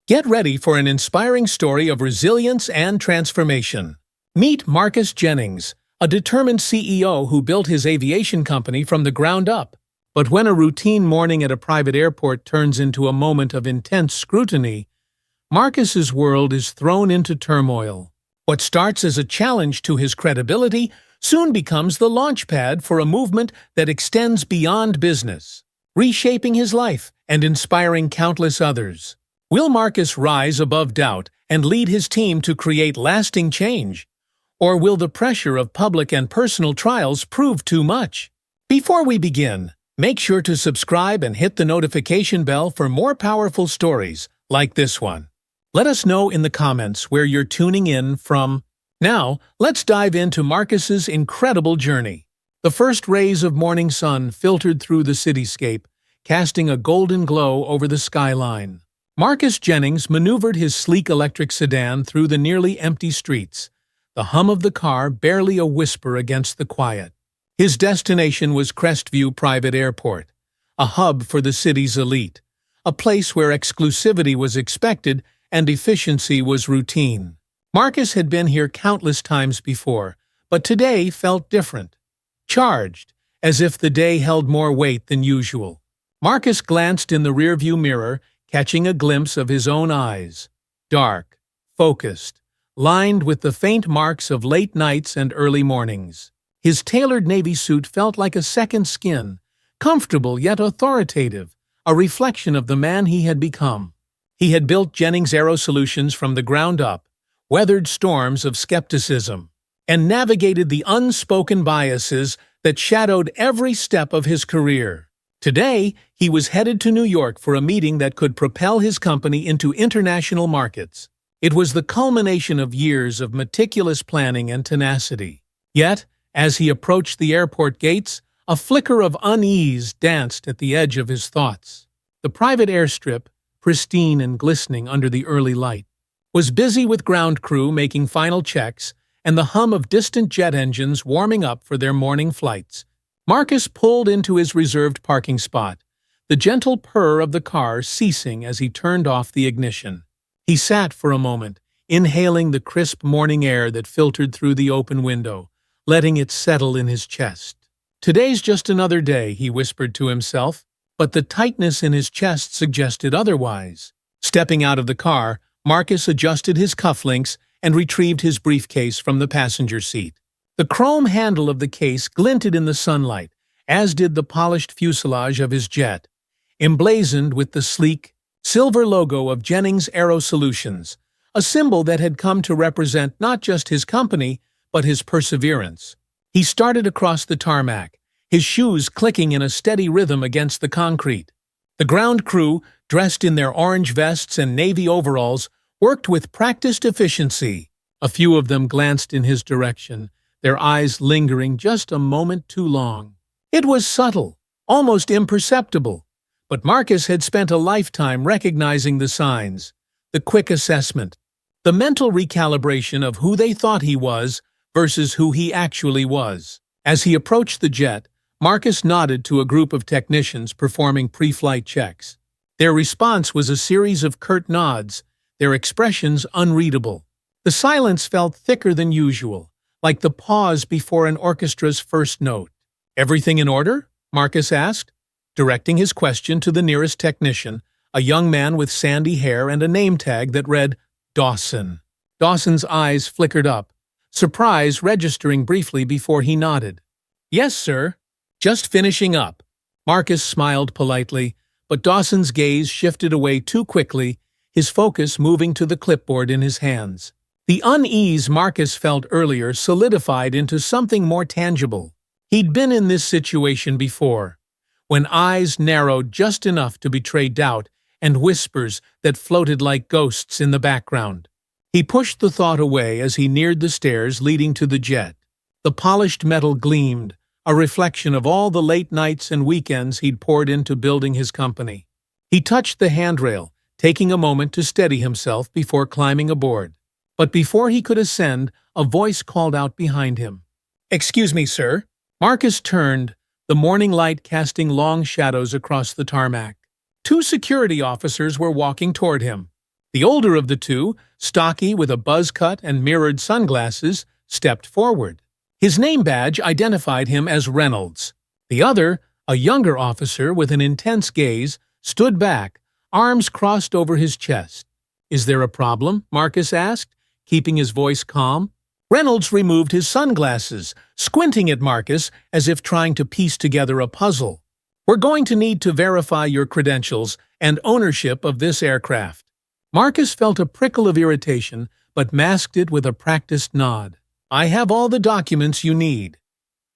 Get ready for an inspiring story of resilience and transformation. Meet Marcus Jennings, a determined CEO who built his aviation company from the ground up. But when a routine morning at a private airport turns into a moment of intense scrutiny, Marcus's world is thrown into turmoil. What starts as a challenge to his credibility soon becomes the launchpad for a movement that extends beyond business, reshaping his life and inspiring countless others. Will Marcus rise above doubt and lead his team to create lasting change? Or will the pressure of public and personal trials prove too much? Before we begin, make sure to subscribe and hit the notification bell for more powerful stories like this one. Let us know in the comments where you're tuning in from. Now, let's dive into Marcus's incredible journey. The first rays of morning sun filtered through the cityscape, casting a golden glow over the skyline. Marcus Jennings maneuvered his sleek electric sedan through the nearly empty streets, the hum of the car barely a whisper against the quiet. His destination was Cresview Private Airport, a hub for the city's elite, a place where exclusivity was expected and efficiency was routine. Marcus had been here countless times before, but today felt different. Charged, as if the day held more weight than usual. Marcus glanced in the rearview mirror, catching a glimpse of his own eyes. Dark, focused, lined with the faint marks of late nights and early mornings. His tailored navy suit felt like a second skin, comfortable yet authoritative, a reflection of the man he had become. He had built Jennings Aero Solutions from the ground up, weathered storms of skepticism, and navigated the unspoken biases that shadowed every step of his career. Today, he was headed to New York for a meeting that could propel his company into international markets. It was the culmination of years of meticulous planning and tenacity. Yet, as he approached the airport gates, a flicker of unease danced at the edge of his thoughts. The private airstrip, pristine and glistening under the early light, was busy with ground crew making final checks and the hum of distant jet engines warming up for their morning flights. Marcus pulled into his reserved parking spot, the gentle purr of the car ceasing as he turned off the ignition. He sat for a moment, inhaling the crisp morning air that filtered through the open window, letting it settle in his chest. "Today's just another day," he whispered to himself, but the tightness in his chest suggested otherwise. Stepping out of the car, Marcus adjusted his cufflinks and retrieved his briefcase from the passenger seat. The chrome handle of the case glinted in the sunlight, as did the polished fuselage of his jet, emblazoned with the sleek, silver logo of Jennings Aero Solutions, a symbol that had come to represent not just his company, but his perseverance. He started across the tarmac, his shoes clicking in a steady rhythm against the concrete. The ground crew, dressed in their orange vests and navy overalls, worked with practiced efficiency. A few of them glanced in his direction, their eyes lingering just a moment too long. It was subtle, almost imperceptible, but Marcus had spent a lifetime recognizing the signs, the quick assessment, the mental recalibration of who they thought he was versus who he actually was. As he approached the jet, Marcus nodded to a group of technicians performing pre-flight checks. Their response was a series of curt nods, their expressions unreadable. The silence felt thicker than usual, like the pause before an orchestra's first note. "Everything in order?" Marcus asked, directing his question to the nearest technician, a young man with sandy hair and a name tag that read Dawson. Dawson's eyes flickered up, surprise registering briefly before he nodded. "Yes, sir. Just finishing up." Marcus smiled politely, but Dawson's gaze shifted away too quickly, his focus moving to the clipboard in his hands. The unease Marcus felt earlier solidified into something more tangible. He'd been in this situation before, when eyes narrowed just enough to betray doubt and whispers that floated like ghosts in the background. He pushed the thought away as he neared the stairs leading to the jet. The polished metal gleamed, a reflection of all the late nights and weekends he'd poured into building his company. He touched the handrail, taking a moment to steady himself before climbing aboard. But before he could ascend, a voice called out behind him. "Excuse me, sir." Marcus turned, the morning light casting long shadows across the tarmac. Two security officers were walking toward him. The older of the two, stocky with a buzz cut and mirrored sunglasses, stepped forward. His name badge identified him as Reynolds. The other, a younger officer with an intense gaze, stood back, arms crossed over his chest. "Is there a problem?" Marcus asked, keeping his voice calm. Reynolds removed his sunglasses, squinting at Marcus as if trying to piece together a puzzle. "We're going to need to verify your credentials and ownership of this aircraft." Marcus felt a prickle of irritation, but masked it with a practiced nod. "I have all the documents you need."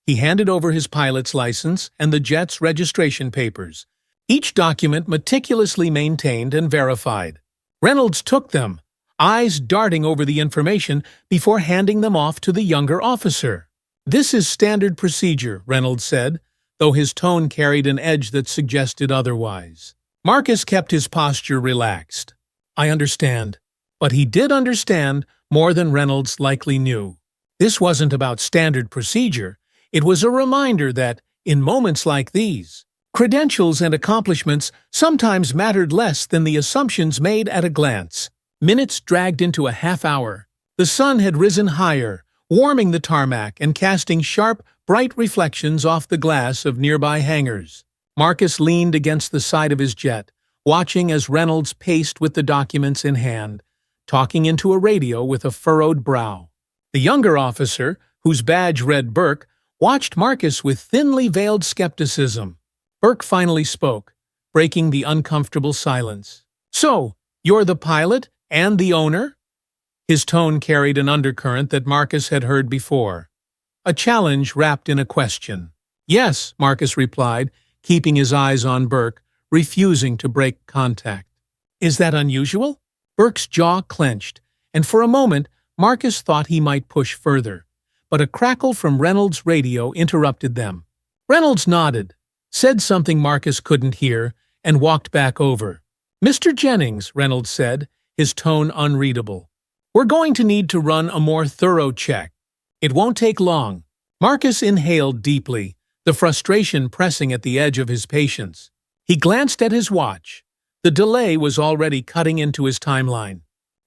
He handed over his pilot's license and the jet's registration papers, each document meticulously maintained and verified. Reynolds took them, eyes darting over the information before handing them off to the younger officer. "This is standard procedure," Reynolds said, though his tone carried an edge that suggested otherwise. Marcus kept his posture relaxed. "I understand." But he did understand more than Reynolds likely knew. This wasn't about standard procedure. It was a reminder that, in moments like these, credentials and accomplishments sometimes mattered less than the assumptions made at a glance. Minutes dragged into a half-hour. The sun had risen higher, warming the tarmac and casting sharp, bright reflections off the glass of nearby hangars. Marcus leaned against the side of his jet, watching as Reynolds paced with the documents in hand, talking into a radio with a furrowed brow. The younger officer, whose badge read Burke, watched Marcus with thinly veiled skepticism. Burke finally spoke, breaking the uncomfortable silence. "So, you're the pilot and the owner?" His tone carried an undercurrent that Marcus had heard before. A challenge wrapped in a question. "Yes," Marcus replied, keeping his eyes on Burke, refusing to break contact. "Is that unusual?" Burke's jaw clenched, and for a moment Marcus thought he might push further. But a crackle from Reynolds' radio interrupted them. Reynolds nodded, said something Marcus couldn't hear, and walked back over. "Mr. Jennings," Reynolds said, his tone unreadable, "we're going to need to run a more thorough check. It won't take long." Marcus inhaled deeply, the frustration pressing at the edge of his patience. He glanced at his watch. The delay was already cutting into his timeline.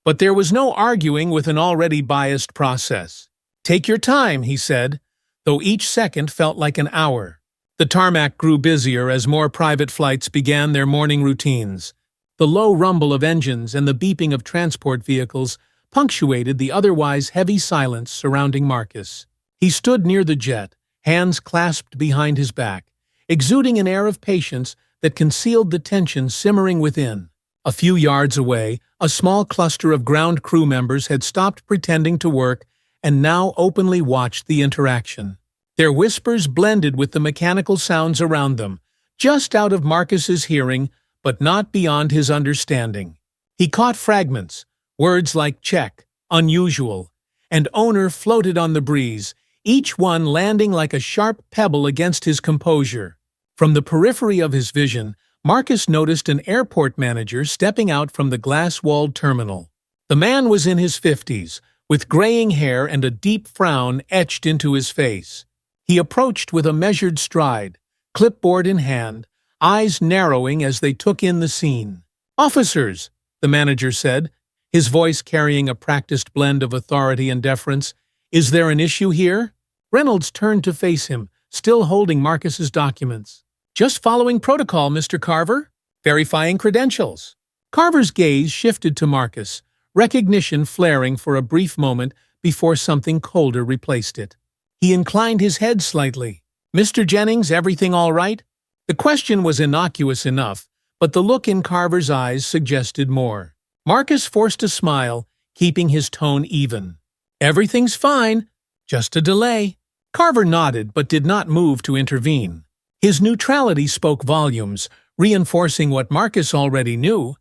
But there was no arguing with an already biased process. "Take your time," he said, though each second felt like an hour. The tarmac grew busier as more private flights began their morning routines. The low rumble of engines and the beeping of transport vehicles punctuated the otherwise heavy silence surrounding Marcus. He stood near the jet, hands clasped behind his back, exuding an air of patience that concealed the tension simmering within. A few yards away, a small cluster of ground crew members had stopped pretending to work and now openly watched the interaction. Their whispers blended with the mechanical sounds around them, just out of Marcus's hearing, but not beyond his understanding. He caught fragments, words like check, unusual, and owner floated on the breeze, each one landing like a sharp pebble against his composure. From the periphery of his vision, Marcus noticed an airport manager stepping out from the glass-walled terminal. The man was in his 50s, with graying hair and a deep frown etched into his face. He approached with a measured stride, clipboard in hand, eyes narrowing as they took in the scene. "Officers," the manager said, his voice carrying a practiced blend of authority and deference, "is there an issue here?" Reynolds turned to face him, still holding Marcus's documents. "Just following protocol, Mr. Carver. Verifying credentials." Carver's gaze shifted to Marcus, recognition flaring for a brief moment before something colder replaced it. He inclined his head slightly. "Mr. Jennings, everything all right?" The question was innocuous enough, but the look in Carver's eyes suggested more. Marcus forced a smile, keeping his tone even. "Everything's fine. Just a delay." Carver nodded but did not move to intervene. His neutrality spoke volumes, reinforcing what Marcus already knew.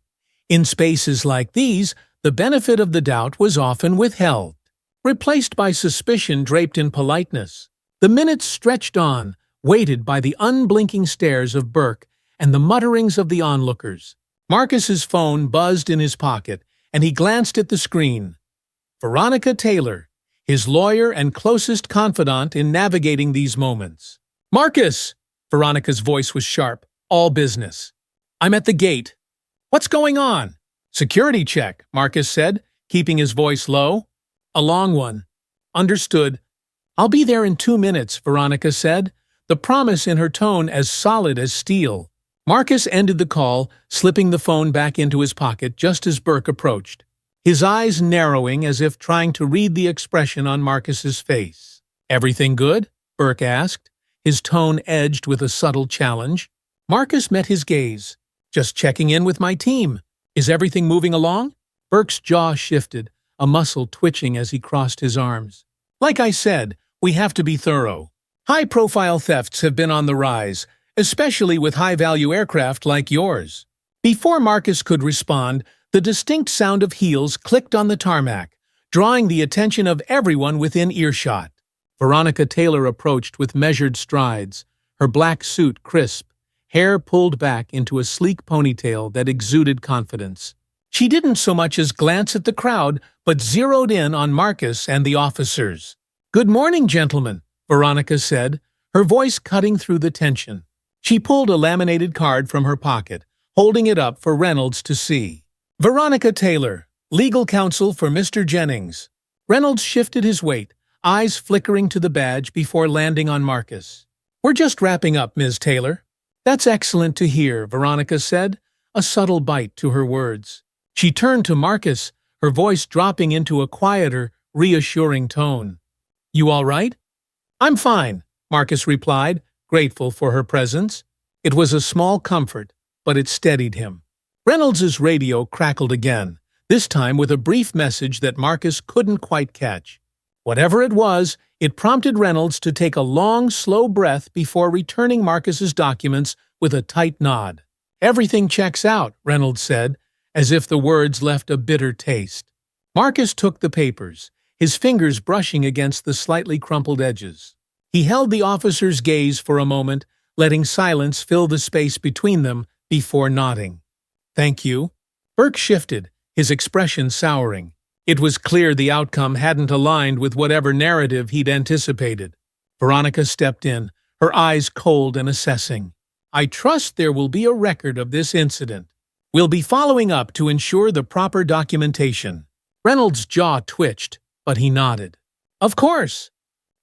In spaces like these, the benefit of the doubt was often withheld, replaced by suspicion draped in politeness. The minutes stretched on, weighted by the unblinking stares of Burke and the mutterings of the onlookers. Marcus's phone buzzed in his pocket, and he glanced at the screen. Veronica Taylor, his lawyer and closest confidant in navigating these moments. "Marcus!" Veronica's voice was sharp, all business. "I'm at the gate." "What's going on?" Security check, Marcus said, keeping his voice low. A long one. Understood. I'll be there in 2 minutes, Veronica said, the promise in her tone as solid as steel. Marcus ended the call, slipping the phone back into his pocket just as Burke approached, his eyes narrowing as if trying to read the expression on Marcus's face. Everything good? Burke asked, his tone edged with a subtle challenge. Marcus met his gaze. Just checking in with my team. Is everything moving along? Burke's jaw shifted, a muscle twitching as he crossed his arms. Like I said, we have to be thorough. High-profile thefts have been on the rise, especially with high-value aircraft like yours. Before Marcus could respond, the distinct sound of heels clicked on the tarmac, drawing the attention of everyone within earshot. Veronica Taylor approached with measured strides, her black suit crisp, hair pulled back into a sleek ponytail that exuded confidence. She didn't so much as glance at the crowd, but zeroed in on Marcus and the officers. "Good morning, gentlemen," Veronica said, her voice cutting through the tension. She pulled a laminated card from her pocket, holding it up for Reynolds to see. "Veronica Taylor, legal counsel for Mr. Jennings." Reynolds shifted his weight, eyes flickering to the badge before landing on Marcus. "We're just wrapping up, Ms. Taylor." "That's excellent to hear," Veronica said, a subtle bite to her words. She turned to Marcus, her voice dropping into a quieter, reassuring tone. "You all right?" "I'm fine," Marcus replied, grateful for her presence. It was a small comfort, but it steadied him. Reynolds's radio crackled again, this time with a brief message that Marcus couldn't quite catch. Whatever it was, it prompted Reynolds to take a long, slow breath before returning Marcus's documents with a tight nod. "Everything checks out," Reynolds said, as if the words left a bitter taste. Marcus took the papers, his fingers brushing against the slightly crumpled edges. He held the officer's gaze for a moment, letting silence fill the space between them before nodding. "Thank you." Burke shifted, his expression souring. It was clear the outcome hadn't aligned with whatever narrative he'd anticipated. Veronica stepped in, her eyes cold and assessing. "I trust there will be a record of this incident. We'll be following up to ensure the proper documentation." Reynolds' jaw twitched, but he nodded. "Of course."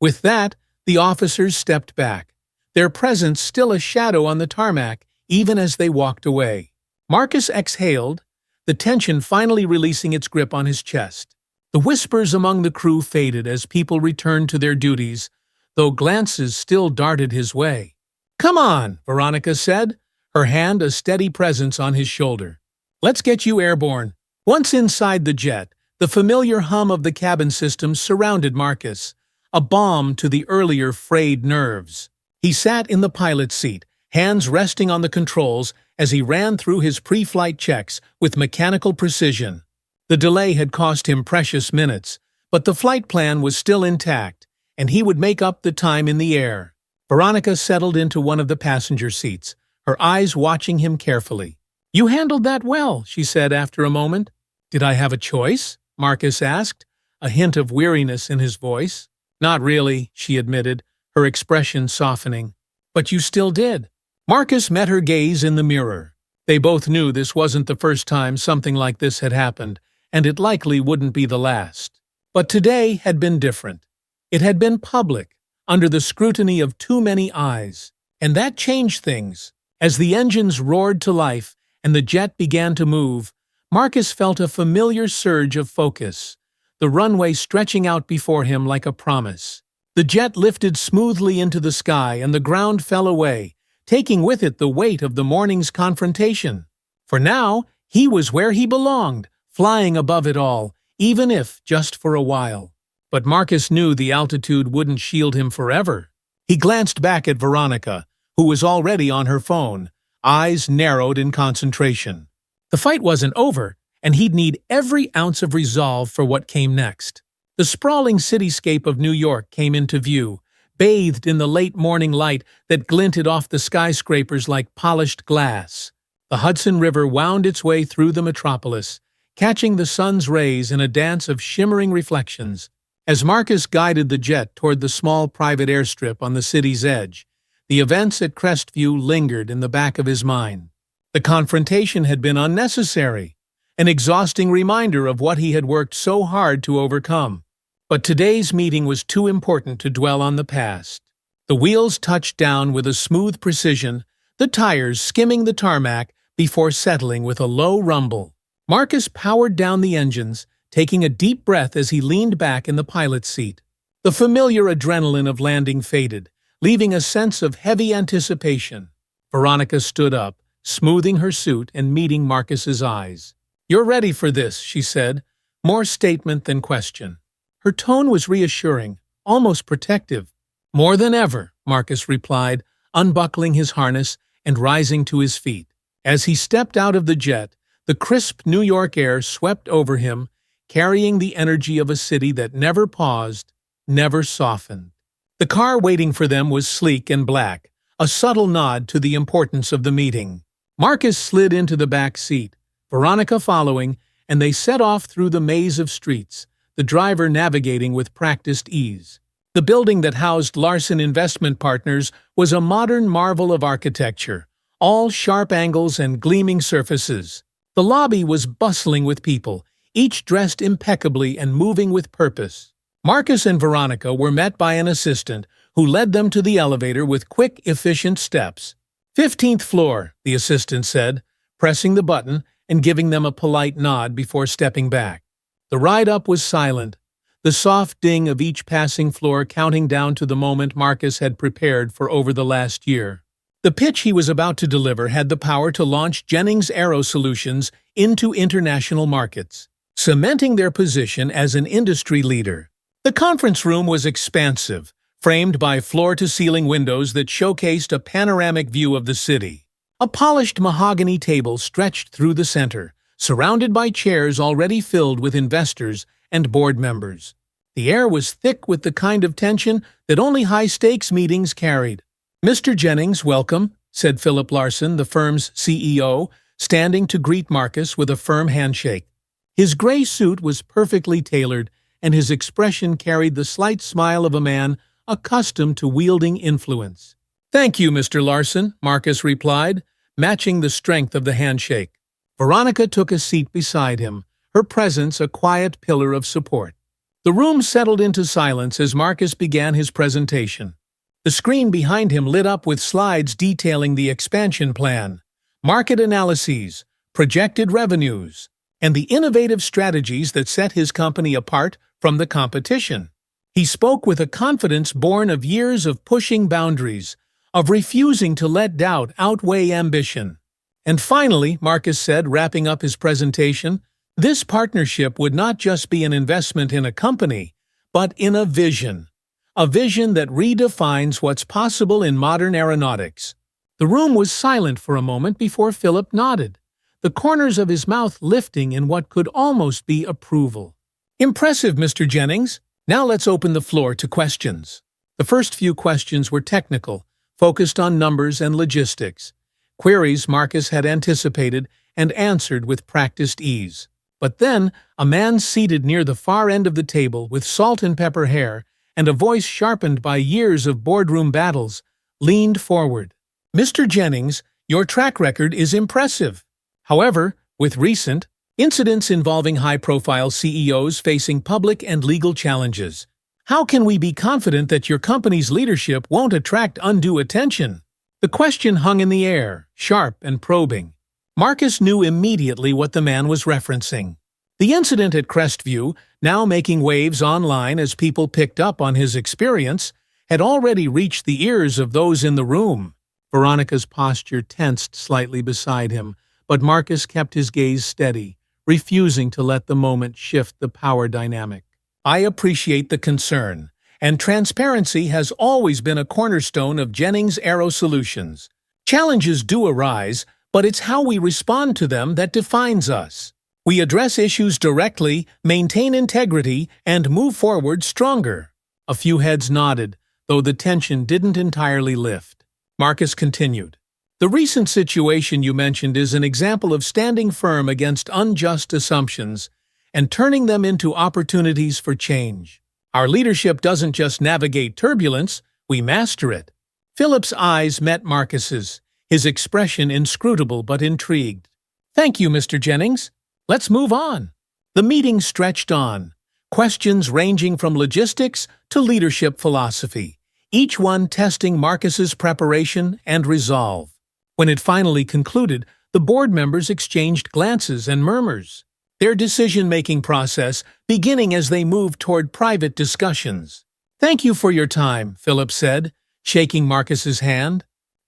With that, the officers stepped back, their presence still a shadow on the tarmac even as they walked away. Marcus exhaled, the tension finally releasing its grip on his chest. The whispers among the crew faded as people returned to their duties, though glances still darted his way. "Come on," Veronica said, her hand a steady presence on his shoulder. "Let's get you airborne." Once inside the jet, the familiar hum of the cabin system surrounded Marcus, a balm to the earlier frayed nerves. He sat in the pilot's seat, hands resting on the controls as he ran through his pre-flight checks with mechanical precision. The delay had cost him precious minutes, but the flight plan was still intact, and he would make up the time in the air. Veronica settled into one of the passenger seats, her eyes watching him carefully. "You handled that well," she said after a moment. "Did I have a choice?" Marcus asked, a hint of weariness in his voice. "Not really," she admitted, her expression softening. "But you still did." Marcus met her gaze in the mirror. They both knew this wasn't the first time something like this had happened, and it likely wouldn't be the last. But today had been different. It had been public, under the scrutiny of too many eyes, and that changed things. As the engines roared to life and the jet began to move, Marcus felt a familiar surge of focus, the runway stretching out before him like a promise. The jet lifted smoothly into the sky and the ground fell away, taking with it the weight of the morning's confrontation. For now, he was where he belonged, flying above it all, even if just for a while. But Marcus knew the altitude wouldn't shield him forever. He glanced back at Veronica, who was already on her phone, eyes narrowed in concentration. The fight wasn't over, and he'd need every ounce of resolve for what came next. The sprawling cityscape of New York came into view, bathed in the late morning light that glinted off the skyscrapers like polished glass. The Hudson River wound its way through the metropolis, catching the sun's rays in a dance of shimmering reflections. As Marcus guided the jet toward the small private airstrip on the city's edge, the events at Cresview lingered in the back of his mind. The confrontation had been unnecessary. an exhausting reminder of what he had worked so hard to overcome. But today's meeting was too important to dwell on the past. The wheels touched down with a smooth precision, the tires skimming the tarmac before settling with a low rumble. Marcus powered down the engines, taking a deep breath as he leaned back in the pilot's seat. The familiar adrenaline of landing faded, leaving a sense of heavy anticipation. Veronica stood up, smoothing her suit and meeting Marcus's eyes. "You're ready for this," she said, more statement than question. Her tone was reassuring, almost protective. "More than ever," Marcus replied, unbuckling his harness and rising to his feet. As he stepped out of the jet, the crisp New York air swept over him, carrying the energy of a city that never paused, never softened. The car waiting for them was sleek and black, a subtle nod to the importance of the meeting. Marcus slid into the back seat, Veronica following, and they set off through the maze of streets, the driver navigating with practiced ease. The building that housed Larson Investment Partners was a modern marvel of architecture, all sharp angles and gleaming surfaces. The lobby was bustling with people, each dressed impeccably and moving with purpose. Marcus and Veronica were met by an assistant who led them to the elevator with quick, efficient steps. 15th floor, the assistant said, pressing the button and giving them a polite nod before stepping back. The ride up was silent, the soft ding of each passing floor counting down to the moment Marcus had prepared for over the last year. The pitch he was about to deliver had the power to launch Jennings Aero Solutions into international markets, cementing their position as an industry leader. The conference room was expansive, framed by floor-to-ceiling windows that showcased a panoramic view of the city. A polished mahogany table stretched through the center, surrounded by chairs already filled with investors and board members. The air was thick with the kind of tension that only high-stakes meetings carried. "Mr. Jennings, welcome," said Philip Larson, the firm's CEO, standing to greet Marcus with a firm handshake. His gray suit was perfectly tailored, and his expression carried the slight smile of a man accustomed to wielding influence. "Thank you, Mr. Larson," Marcus replied, matching the strength of the handshake. Veronica took a seat beside him, her presence a quiet pillar of support. The room settled into silence as Marcus began his presentation. The screen behind him lit up with slides detailing the expansion plan, market analyses, projected revenues, and the innovative strategies that set his company apart from the competition. He spoke with a confidence born of years of pushing boundaries, of refusing to let doubt outweigh ambition. And finally, Marcus said, wrapping up his presentation, this partnership would not just be an investment in a company, but in a vision that redefines what's possible in modern aeronautics. The room was silent for a moment before Philip nodded, the corners of his mouth lifting in what could almost be approval. "Impressive, Mr. Jennings. Now let's open the floor to questions." The first few questions were technical, focused on numbers and logistics. Queries Marcus had anticipated and answered with practiced ease. But then, a man seated near the far end of the table with salt and pepper hair and a voice sharpened by years of boardroom battles, leaned forward. "Mr. Jennings, your track record is impressive. However, with recent incidents involving high-profile CEOs facing public and legal challenges, how can we be confident that your company's leadership won't attract undue attention?" The question hung in the air, sharp and probing. Marcus knew immediately what the man was referencing. The incident at Cresview, now making waves online as people picked up on his experience, had already reached the ears of those in the room. Veronica's posture tensed slightly beside him, but Marcus kept his gaze steady, refusing to let the moment shift the power dynamic. "I appreciate the concern, and transparency has always been a cornerstone of Jennings Aero Solutions. Challenges do arise, but it's how we respond to them that defines us. We address issues directly, maintain integrity, and move forward stronger." A few heads nodded, though the tension didn't entirely lift. Marcus continued. "The recent situation you mentioned is an example of standing firm against unjust assumptions and turning them into opportunities for change. Our leadership doesn't just navigate turbulence, we master it." Philip's eyes met Marcus's, his expression inscrutable but intrigued. "Thank you, Mr. Jennings. Let's move on. The meeting stretched on, questions ranging from logistics to leadership philosophy, each one testing Marcus's preparation and resolve. When it finally concluded, the board members exchanged glances and murmurs, their decision-making process beginning as they moved toward private discussions. "Thank you for your time," Philip said, shaking Marcus's hand.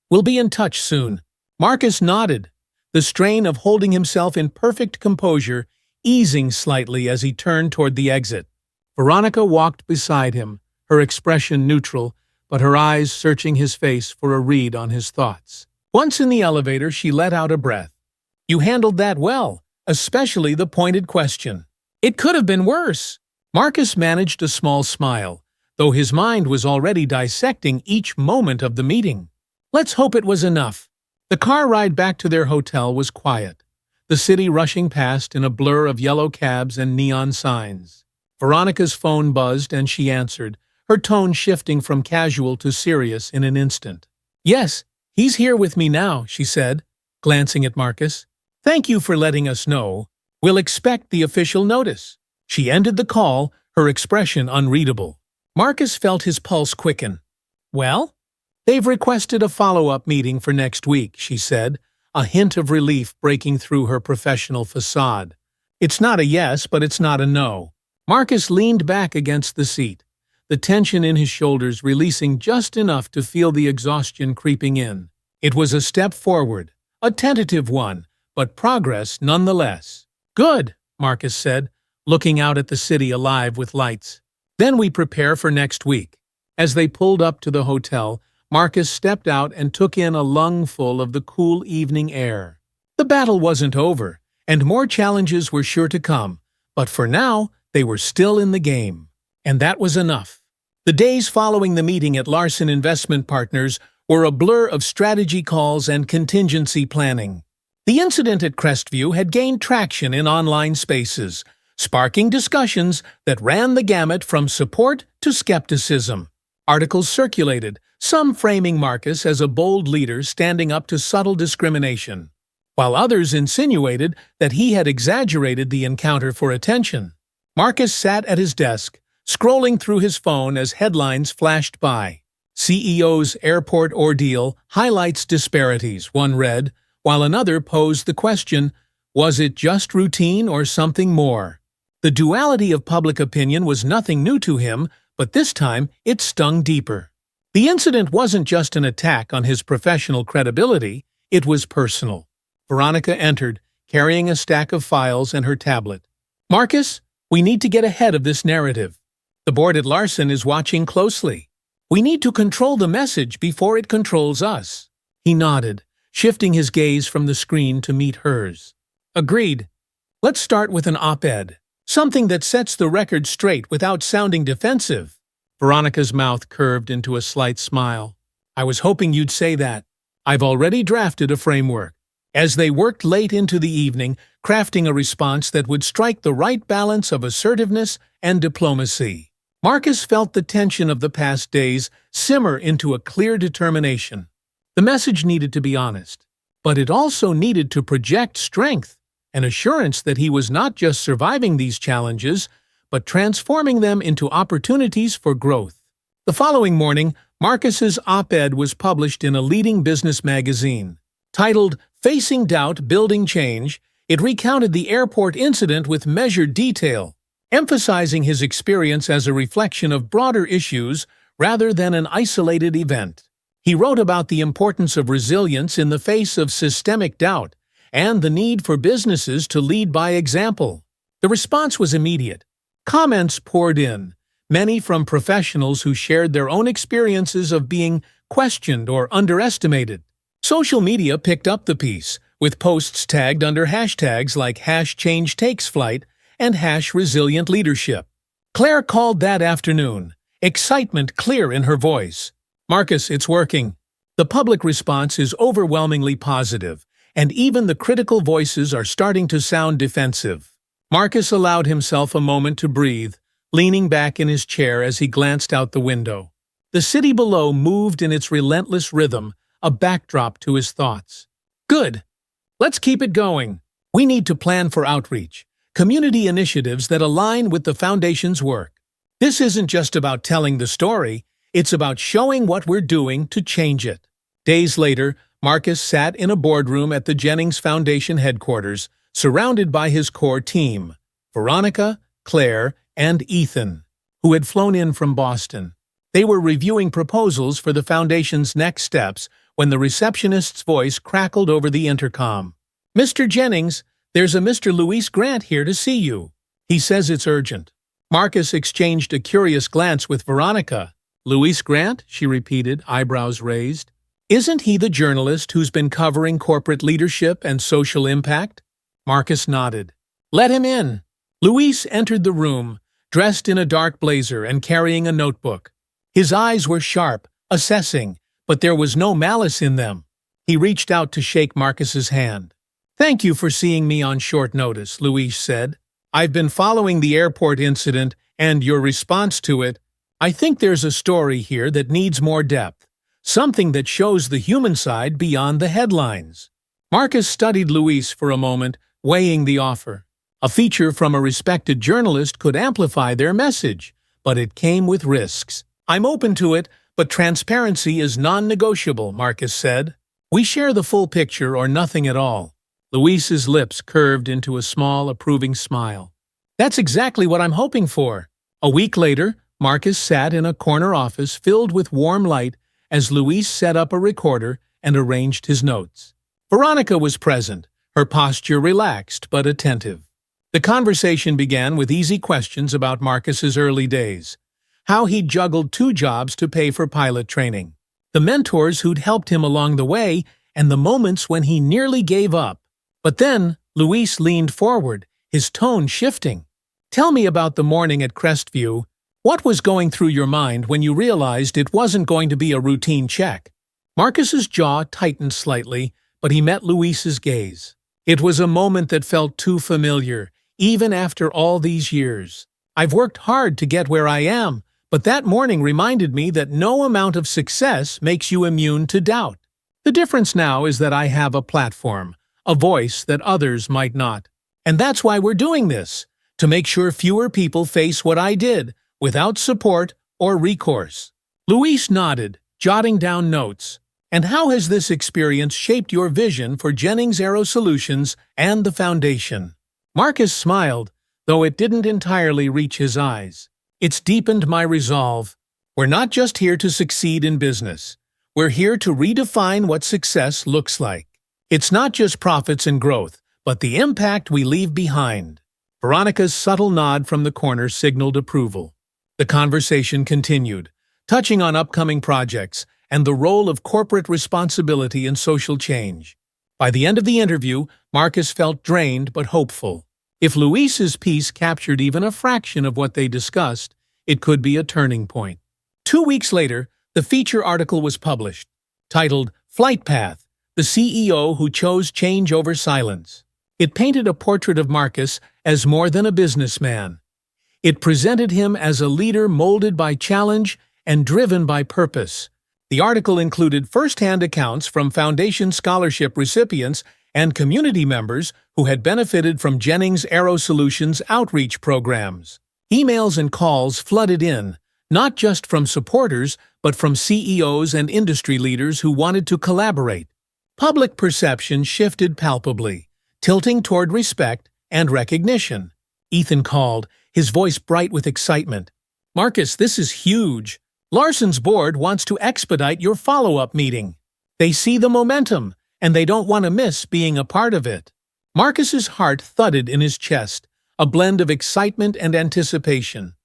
"We'll be in touch soon." Marcus nodded, the strain of holding himself in perfect composure easing slightly as he turned toward the exit. Veronica walked beside him, her expression neutral, but her eyes searching his face for a read on his thoughts. Once in the elevator, she let out a breath. "You handled that well, especially the pointed question." "It could have been worse." Marcus managed a small smile, though his mind was already dissecting each moment of the meeting. Let's hope it was enough. The car ride back to their hotel was quiet, the city rushing past in a blur of yellow cabs and neon signs. Veronica's phone buzzed and she answered, her tone shifting from casual to serious in an instant. "Yes, he's here with me now," she said, glancing at Marcus. "Thank you for letting us know. We'll expect the official notice." She ended the call, her expression unreadable. Marcus felt his pulse quicken. "Well?" "They've requested a follow-up meeting for next week," she said, a hint of relief breaking through her professional facade. "It's not a yes, but it's not a no." Marcus leaned back against the seat, the tension in his shoulders releasing just enough to feel the exhaustion creeping in. It was a step forward, a tentative one, but progress nonetheless. "Good," Marcus said, looking out at the city alive with lights. "Then we prepare for next week." As they pulled up to the hotel, Marcus stepped out and took in a lungful of the cool evening air. The battle wasn't over, and more challenges were sure to come, but for now, they were still in the game. And that was enough. The days following the meeting at Larson Investment Partners were a blur of strategy calls and contingency planning. The incident at Cresview had gained traction in online spaces, sparking discussions that ran the gamut from support to skepticism. Articles circulated, some framing Marcus as a bold leader standing up to subtle discrimination, while others insinuated that he had exaggerated the encounter for attention. Marcus sat at his desk, scrolling through his phone as headlines flashed by. "CEO's Airport Ordeal Highlights Disparities," one read, while another posed the question, was it just routine or something more? The duality of public opinion was nothing new to him, but this time it stung deeper. The incident wasn't just an attack on his professional credibility, it was personal. Veronica entered, carrying a stack of files and her tablet. "Marcus, we need to get ahead of this narrative. The board at Larson is watching closely. We need to control the message before it controls us." He nodded, shifting his gaze from the screen to meet hers. "Agreed. Let's start with an op-ed. Something that sets the record straight without sounding defensive." Veronica's mouth curved into a slight smile. "I was hoping you'd say that. I've already drafted a framework." As they worked late into the evening, crafting a response that would strike the right balance of assertiveness and diplomacy, Marcus felt the tension of the past days simmer into a clear determination. The message needed to be honest, but it also needed to project strength, an assurance that he was not just surviving these challenges, but transforming them into opportunities for growth. The following morning, Marcus's op-ed was published in a leading business magazine. Titled "Facing Doubt, Building Change," it recounted the airport incident with measured detail, emphasizing his experience as a reflection of broader issues rather than an isolated event. He wrote about the importance of resilience in the face of systemic doubt and the need for businesses to lead by example. The response was immediate. Comments poured in, many from professionals who shared their own experiences of being questioned or underestimated. Social media picked up the piece, with posts tagged under hashtags like #ChangeTakesFlight and #ResilientLeadership. Claire called that afternoon, excitement clear in her voice. "Marcus, it's working." The public response is overwhelmingly positive, and even the critical voices are starting to sound defensive. Marcus allowed himself a moment to breathe, leaning back in his chair as he glanced out the window. The city below moved in its relentless rhythm, a backdrop to his thoughts. "Good. Let's keep it going." We need to plan for outreach, community initiatives that align with the Foundation's work. This isn't just about telling the story, it's about showing what we're doing to change it. Days later, Marcus sat in a boardroom at the Jennings Foundation headquarters, surrounded by his core team, Veronica, Claire, and Ethan, who had flown in from Boston. They were reviewing proposals for the Foundation's next steps when the receptionist's voice crackled over the intercom. "Mr. Jennings, there's a Mr. Luis Grant here to see you. He says it's urgent." Marcus exchanged a curious glance with Veronica. "Luis Grant?" she repeated, eyebrows raised. "Isn't he the journalist who's been covering corporate leadership and social impact?" Marcus nodded. "Let him in." Luis entered the room, dressed in a dark blazer and carrying a notebook. His eyes were sharp, assessing, but there was no malice in them. He reached out to shake Marcus's hand. "Thank you for seeing me on short notice," Luis said. "I've been following the airport incident and your response to it. I think there's a story here that needs more depth, something that shows the human side beyond the headlines." Marcus studied Luis for a moment, weighing the offer. A feature from a respected journalist could amplify their message, but it came with risks. "I'm open to it, but transparency is non-negotiable," Marcus said. "We share the full picture or nothing at all." Luis's lips curved into a small, approving smile. "That's exactly what I'm hoping for." A week later, Marcus sat in a corner office filled with warm light as Luis set up a recorder and arranged his notes. Veronica was present, her posture relaxed but attentive. The conversation began with easy questions about Marcus's early days, how he'd juggled 2 jobs to pay for pilot training, the mentors who'd helped him along the way, and the moments when he nearly gave up. But then, Luis leaned forward, his tone shifting. "Tell me about the morning at Cresview. What was going through your mind when you realized it wasn't going to be a routine check?" Marcus's jaw tightened slightly, but he met Luis's gaze. It was a moment that felt too familiar, even after all these years. "I've worked hard to get where I am, but that morning reminded me that no amount of success makes you immune to doubt. The difference now is that I have a platform, a voice that others might not. And that's why we're doing this, to make sure fewer people face what I did, without support or recourse." Luis nodded, jotting down notes. "And how has this experience shaped your vision for Jennings Aero Solutions and the Foundation?" Marcus smiled, though it didn't entirely reach his eyes. "It's deepened my resolve. We're not just here to succeed in business. We're here to redefine what success looks like. It's not just profits and growth, but the impact we leave behind." Veronica's subtle nod from the corner signaled approval. The conversation continued, touching on upcoming projects and the role of corporate responsibility in social change. By the end of the interview, Marcus felt drained but hopeful. If Luis's piece captured even a fraction of what they discussed, it could be a turning point. 2 weeks later, the feature article was published, titled "Flight Path: The CEO Who Chose Change Over Silence." It painted a portrait of Marcus as more than a businessman. It presented him as a leader molded by challenge and driven by purpose. The article included first-hand accounts from Foundation scholarship recipients and community members who had benefited from Jennings Aero Solutions outreach programs. Emails and calls flooded in, not just from supporters, but from CEOs and industry leaders who wanted to collaborate. Public perception shifted palpably, tilting toward respect and recognition. Ethan called, his voice bright with excitement. "Marcus, this is huge. Larson's board wants to expedite your follow-up meeting. They see the momentum, and they don't want to miss being a part of it." Marcus's heart thudded in his chest, a blend of excitement and anticipation.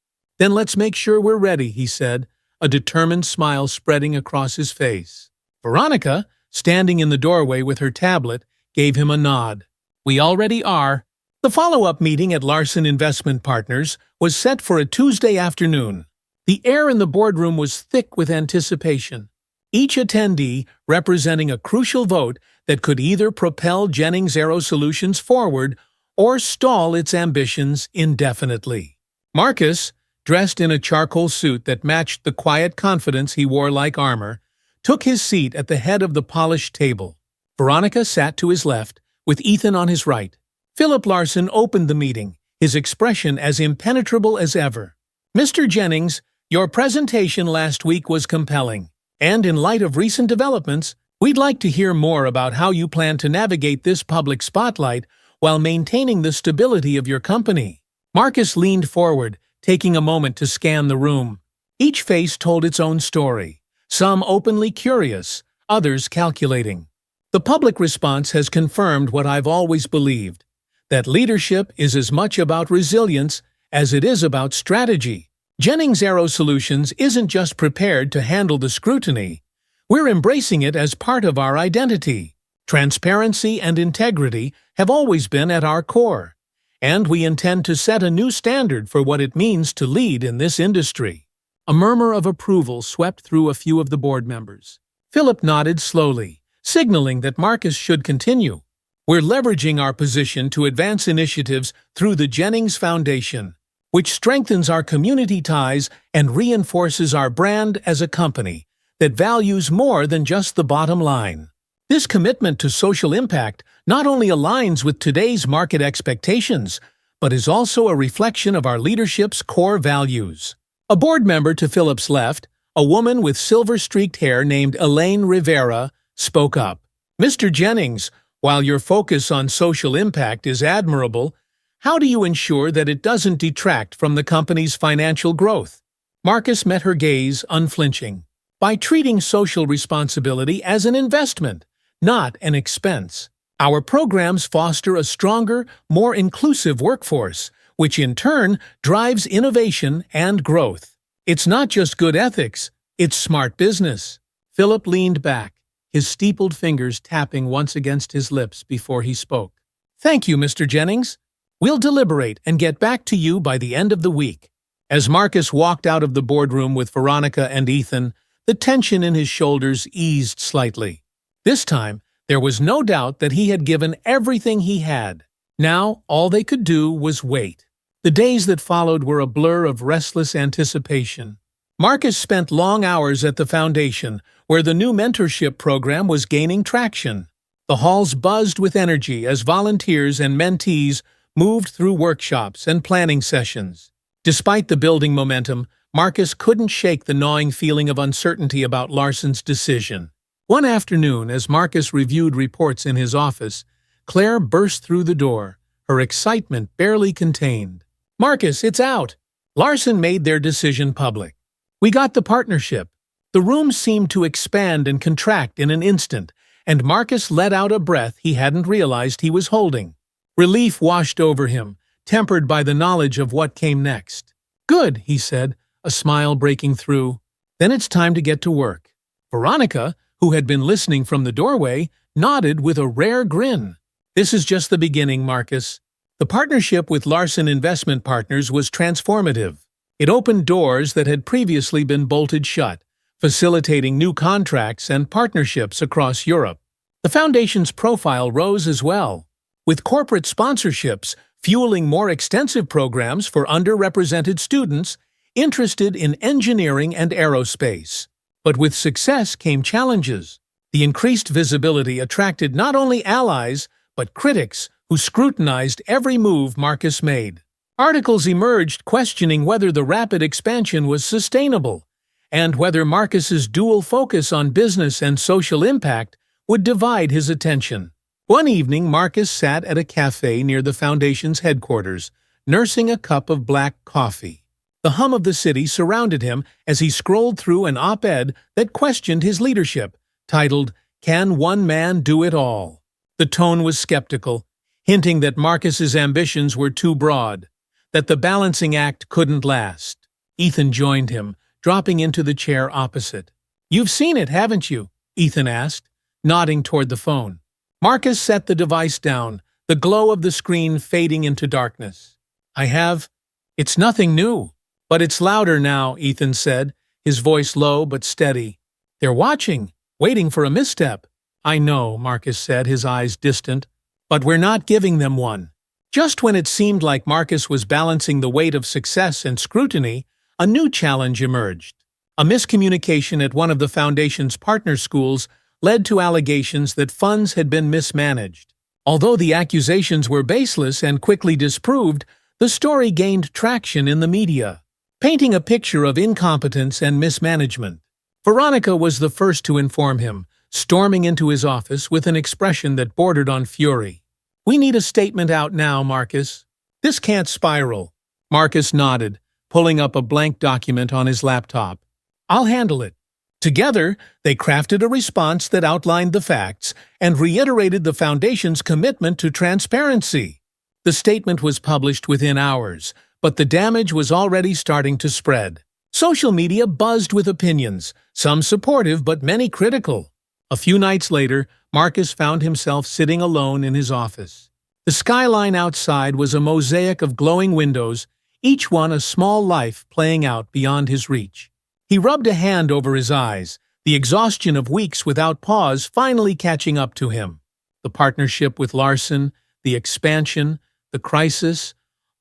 "Then let's make sure we're ready," he said, a determined smile spreading across his face. Veronica, standing in the doorway with her tablet, gave him a nod. "We already are." The follow-up meeting at Larson Investment Partners was set for a Tuesday afternoon. The air in the boardroom was thick with anticipation, each attendee representing a crucial vote that could either propel Jennings Aero Solutions forward or stall its ambitions indefinitely. Marcus, dressed in a charcoal suit that matched the quiet confidence he wore like armor, took his seat at the head of the polished table. Veronica sat to his left, with Ethan on his right. Philip Larson opened the meeting, his expression as impenetrable as ever. "Mr. Jennings, your presentation last week was compelling, and in light of recent developments, we'd like to hear more about how you plan to navigate this public spotlight while maintaining the stability of your company." Marcus leaned forward, taking a moment to scan the room. Each face told its own story, some openly curious, others calculating. The public response has confirmed what I've always believed, that leadership is as much about resilience as it is about strategy. Jennings Aero Solutions isn't just prepared to handle the scrutiny. We're embracing it as part of our identity. Transparency and integrity have always been at our core, and we intend to set a new standard for what it means to lead in this industry. A murmur of approval swept through a few of the board members. Philip nodded slowly, signaling that Marcus should continue. "We're leveraging our position to advance initiatives through the Jennings Foundation, which strengthens our community ties and reinforces our brand as a company that values more than just the bottom line. This commitment to social impact not only aligns with today's market expectations, but is also a reflection of our leadership's core values." A board member to Philip's left, a woman with silver-streaked hair named Elaine Rivera, spoke up. "Mr. Jennings, while your focus on social impact is admirable, how do you ensure that it doesn't detract from the company's financial growth?" Marcus met her gaze, unflinching. "By treating social responsibility as an investment, not an expense. Our programs foster a stronger, more inclusive workforce, which in turn drives innovation and growth. It's not just good ethics, it's smart business." Philip leaned back, his steepled fingers tapping once against his lips before he spoke. "Thank you, Mr. Jennings. We'll deliberate and get back to you by the end of the week." As Marcus walked out of the boardroom with Veronica and Ethan, the tension in his shoulders eased slightly. This time, there was no doubt that he had given everything he had. Now, all they could do was wait. The days that followed were a blur of restless anticipation. Marcus spent long hours at the foundation, where the new mentorship program was gaining traction. The halls buzzed with energy as volunteers and mentees moved through workshops and planning sessions. Despite the building momentum, Marcus couldn't shake the gnawing feeling of uncertainty about Larson's decision. One afternoon, as Marcus reviewed reports in his office, Claire burst through the door, her excitement barely contained. "Marcus, it's out! Larson made their decision public. We got the partnership." The room seemed to expand and contract in an instant, and Marcus let out a breath he hadn't realized he was holding. Relief washed over him, tempered by the knowledge of what came next. "Good," he said, a smile breaking through. "Then it's time to get to work." Veronica, who had been listening from the doorway, nodded with a rare grin. "This is just the beginning, Marcus. The partnership with Larson Investment Partners was transformative. It opened doors that had previously been bolted shut, facilitating new contracts and partnerships across Europe. The Foundation's profile rose as well, with corporate sponsorships fueling more extensive programs for underrepresented students interested in engineering and aerospace. But with success came challenges. The increased visibility attracted not only allies, but critics who scrutinized every move Marcus made. Articles emerged questioning whether the rapid expansion was sustainable, and whether Marcus's dual focus on business and social impact would divide his attention. One evening, Marcus sat at a cafe near the Foundation's headquarters, nursing a cup of black coffee. The hum of the city surrounded him as he scrolled through an op-ed that questioned his leadership, titled, "Can One Man Do It All?" The tone was skeptical, hinting that Marcus's ambitions were too broad, that the balancing act couldn't last. Ethan joined him, dropping into the chair opposite. "You've seen it, haven't you?" Ethan asked, nodding toward the phone. Marcus set the device down, the glow of the screen fading into darkness. "I have. It's nothing new. But it's louder now," Ethan said, his voice low but steady. "They're watching, waiting for a misstep." "I know," Marcus said, his eyes distant. "But we're not giving them one." Just when it seemed like Marcus was balancing the weight of success and scrutiny, a new challenge emerged. A miscommunication at one of the Foundation's partner schools led to allegations that funds had been mismanaged. Although the accusations were baseless and quickly disproved, the story gained traction in the media, painting a picture of incompetence and mismanagement. Veronica was the first to inform him, storming into his office with an expression that bordered on fury. "We need a statement out now, Marcus. This can't spiral." Marcus nodded, pulling up a blank document on his laptop. "I'll handle it." Together, they crafted a response that outlined the facts and reiterated the Foundation's commitment to transparency. The statement was published within hours, but the damage was already starting to spread. Social media buzzed with opinions, some supportive but many critical. A few nights later, Marcus found himself sitting alone in his office. The skyline outside was a mosaic of glowing windows, each one a small life playing out beyond his reach. He rubbed a hand over his eyes, the exhaustion of weeks without pause finally catching up to him. The partnership with Larson, the expansion, the crisis,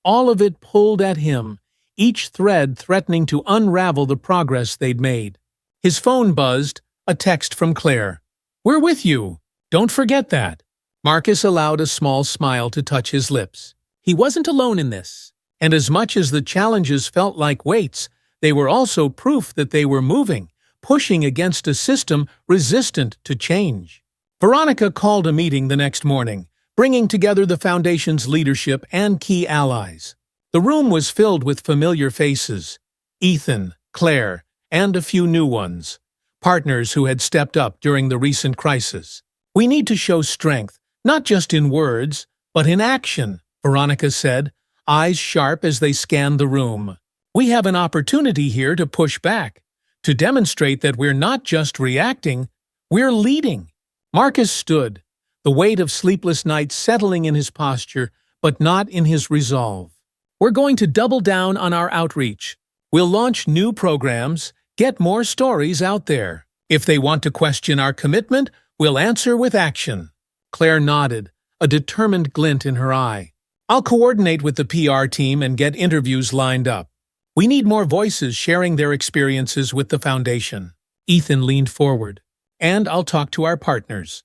all of it pulled at him, each thread threatening to unravel the progress they'd made. His phone buzzed, a text from Claire. "We're with you. Don't forget that." Marcus allowed a small smile to touch his lips. He wasn't alone in this, and as much as the challenges felt like weights, they were also proof that they were moving, pushing against a system resistant to change. Veronica called a meeting the next morning, bringing together the Foundation's leadership and key allies. The room was filled with familiar faces: Ethan, Claire, and a few new ones, partners who had stepped up during the recent crisis. "We need to show strength, not just in words, but in action," Veronica said, eyes sharp as they scanned the room. "We have an opportunity here to push back, to demonstrate that we're not just reacting, we're leading." Marcus stood, the weight of sleepless nights settling in his posture, but not in his resolve. "We're going to double down on our outreach. We'll launch new programs, get more stories out there. If they want to question our commitment, we'll answer with action." Claire nodded, a determined glint in her eye. "I'll coordinate with the PR team and get interviews lined up. We need more voices sharing their experiences with the Foundation." Ethan leaned forward. "And I'll talk to our partners.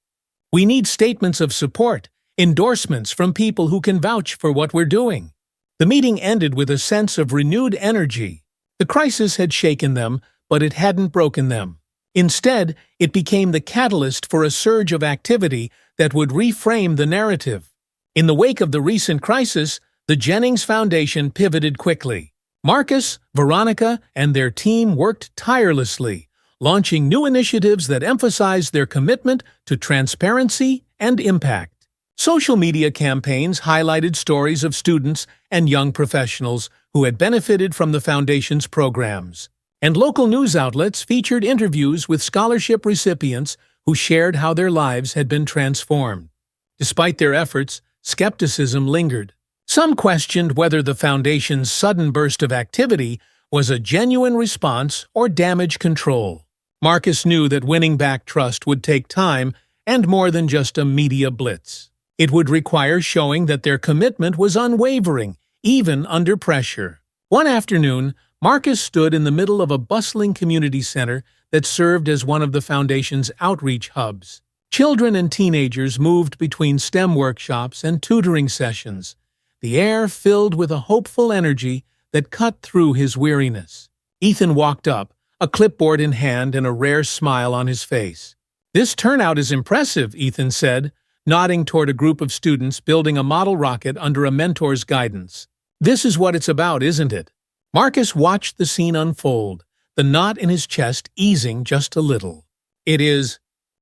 We need statements of support, endorsements from people who can vouch for what we're doing." The meeting ended with a sense of renewed energy. The crisis had shaken them, but it hadn't broken them. Instead, it became the catalyst for a surge of activity that would reframe the narrative. In the wake of the recent crisis, the Jennings Foundation pivoted quickly. Marcus, Veronica, and their team worked tirelessly, launching new initiatives that emphasized their commitment to transparency and impact. Social media campaigns highlighted stories of students and young professionals who had benefited from the Foundation's programs, and local news outlets featured interviews with scholarship recipients who shared how their lives had been transformed. Despite their efforts, skepticism lingered. Some questioned whether the Foundation's sudden burst of activity was a genuine response or damage control. Marcus knew that winning back trust would take time and more than just a media blitz. It would require showing that their commitment was unwavering, even under pressure. One afternoon, Marcus stood in the middle of a bustling community center that served as one of the Foundation's outreach hubs. Children and teenagers moved between STEM workshops and tutoring sessions, the air filled with a hopeful energy that cut through his weariness. Ethan walked up, a clipboard in hand and a rare smile on his face. "This turnout is impressive," Ethan said, nodding toward a group of students building a model rocket under a mentor's guidance. "This is what it's about, isn't it?" Marcus watched the scene unfold, the knot in his chest easing just a little. "It is,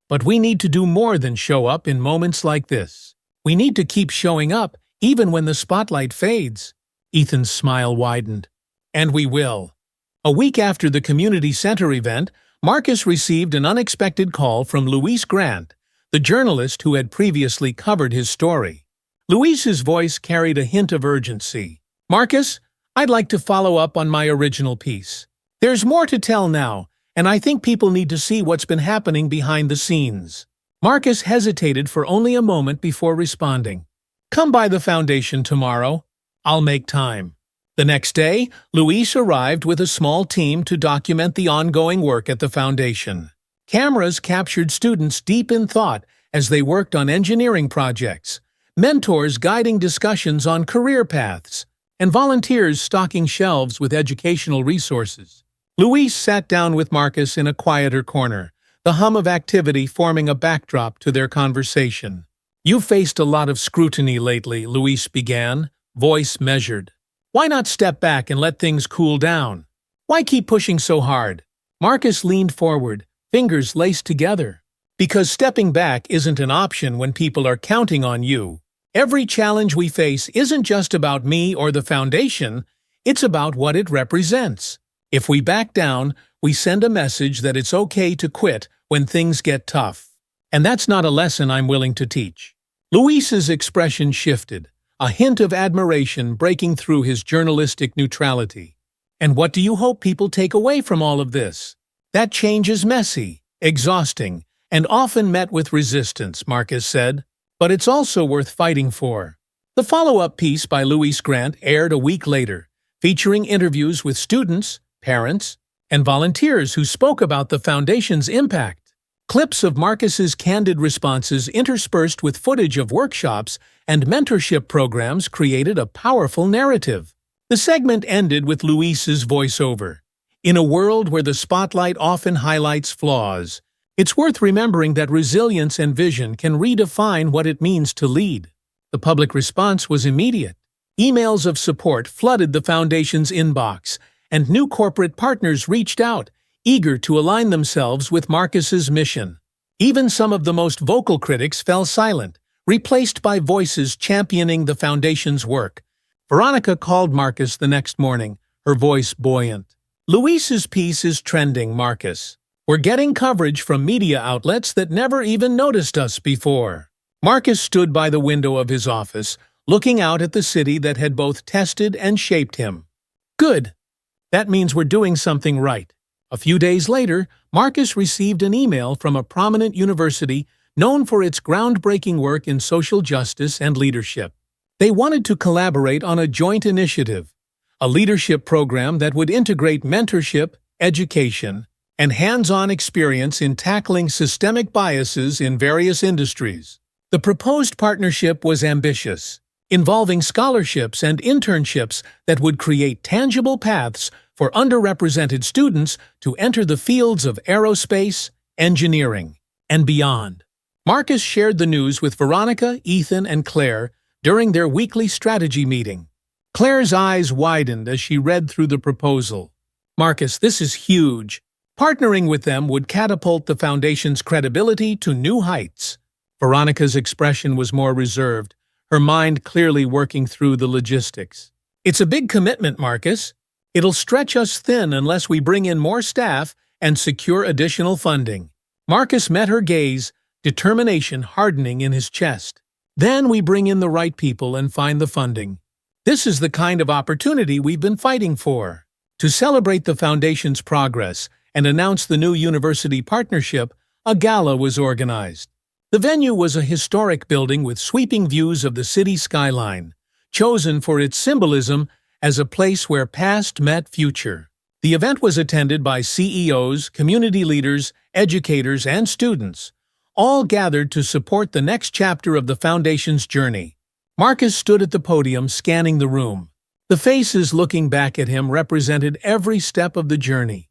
but we need to do more than show up in moments like this. We need to keep showing up even when the spotlight fades." Ethan's smile widened. "And we will." A week after the community center event, Marcus received an unexpected call from Louise Grant, the journalist who had previously covered his story. Louise's voice carried a hint of urgency. "Marcus, I'd like to follow up on my original piece. There's more to tell now, and I think people need to see what's been happening behind the scenes." Marcus hesitated for only a moment before responding. "Come by the Foundation tomorrow. I'll make time." The next day, Louise arrived with a small team to document the ongoing work at the Foundation. Cameras captured students deep in thought as they worked on engineering projects, mentors guiding discussions on career paths, and volunteers stocking shelves with educational resources. Luis sat down with Marcus in a quieter corner, the hum of activity forming a backdrop to their conversation. "You've faced a lot of scrutiny lately," Luis began, voice measured. "Why not step back and let things cool down? Why keep pushing so hard?" Marcus leaned forward, fingers laced together. "Because stepping back isn't an option when people are counting on you. Every challenge we face isn't just about me or the foundation, it's about what it represents. If we back down, we send a message that it's okay to quit when things get tough. And that's not a lesson I'm willing to teach." Luis's expression shifted, a hint of admiration breaking through his journalistic neutrality. "And what do you hope people take away from all of this?" "That change is messy, exhausting, and often met with resistance," Marcus said. "But it's also worth fighting for." The follow-up piece by Luis Grant aired a week later, featuring interviews with students, parents, and volunteers who spoke about the Foundation's impact. Clips of Marcus's candid responses interspersed with footage of workshops and mentorship programs created a powerful narrative. The segment ended with Luis's voiceover. "In a world where the spotlight often highlights flaws, it's worth remembering that resilience and vision can redefine what it means to lead." The public response was immediate. Emails of support flooded the Foundation's inbox, and new corporate partners reached out, eager to align themselves with Marcus's mission. Even some of the most vocal critics fell silent, replaced by voices championing the Foundation's work. Veronica called Marcus the next morning, her voice buoyant. "Luis's piece is trending, Marcus. We're getting coverage from media outlets that never even noticed us before." Marcus stood by the window of his office, looking out at the city that had both tested and shaped him. "Good. That means we're doing something right." A few days later, Marcus received an email from a prominent university known for its groundbreaking work in social justice and leadership. They wanted to collaborate on a joint initiative, a leadership program that would integrate mentorship, education, and hands-on experience in tackling systemic biases in various industries. The proposed partnership was ambitious, involving scholarships and internships that would create tangible paths for underrepresented students to enter the fields of aerospace, engineering, and beyond. Marcus shared the news with Veronica, Ethan, and Claire during their weekly strategy meeting. Claire's eyes widened as she read through the proposal. "Marcus, this is huge. Partnering with them would catapult the Foundation's credibility to new heights." Veronica's expression was more reserved, her mind clearly working through the logistics. "It's a big commitment, Marcus. It'll stretch us thin unless we bring in more staff and secure additional funding." Marcus met her gaze, determination hardening in his chest. "Then we bring in the right people and find the funding. This is the kind of opportunity we've been fighting for." To celebrate the Foundation's progress and announce the new university partnership, a gala was organized. The venue was a historic building with sweeping views of the city skyline, chosen for its symbolism as a place where past met future. The event was attended by CEOs, community leaders, educators, and students, all gathered to support the next chapter of the Foundation's journey. Marcus stood at the podium scanning the room. The faces looking back at him represented every step of the journey.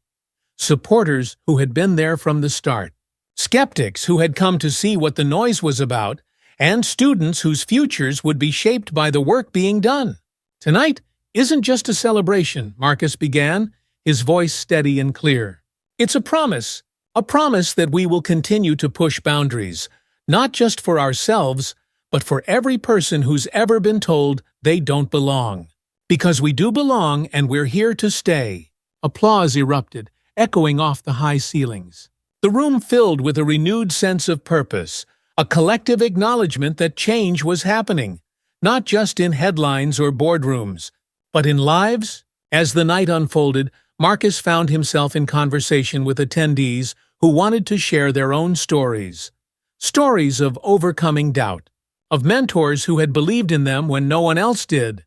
Supporters who had been there from the start, skeptics who had come to see what the noise was about, and students whose futures would be shaped by the work being done. "Tonight isn't just a celebration," Marcus began, his voice steady and clear. "It's a promise that we will continue to push boundaries, not just for ourselves, but for every person who's ever been told they don't belong. Because we do belong and we're here to stay." Applause erupted, echoing off the high ceilings. The room filled with a renewed sense of purpose, a collective acknowledgement that change was happening, not just in headlines or boardrooms, but in lives. As the night unfolded, Marcus found himself in conversation with attendees who wanted to share their own stories. Stories of overcoming doubt, of mentors who had believed in them when no one else did,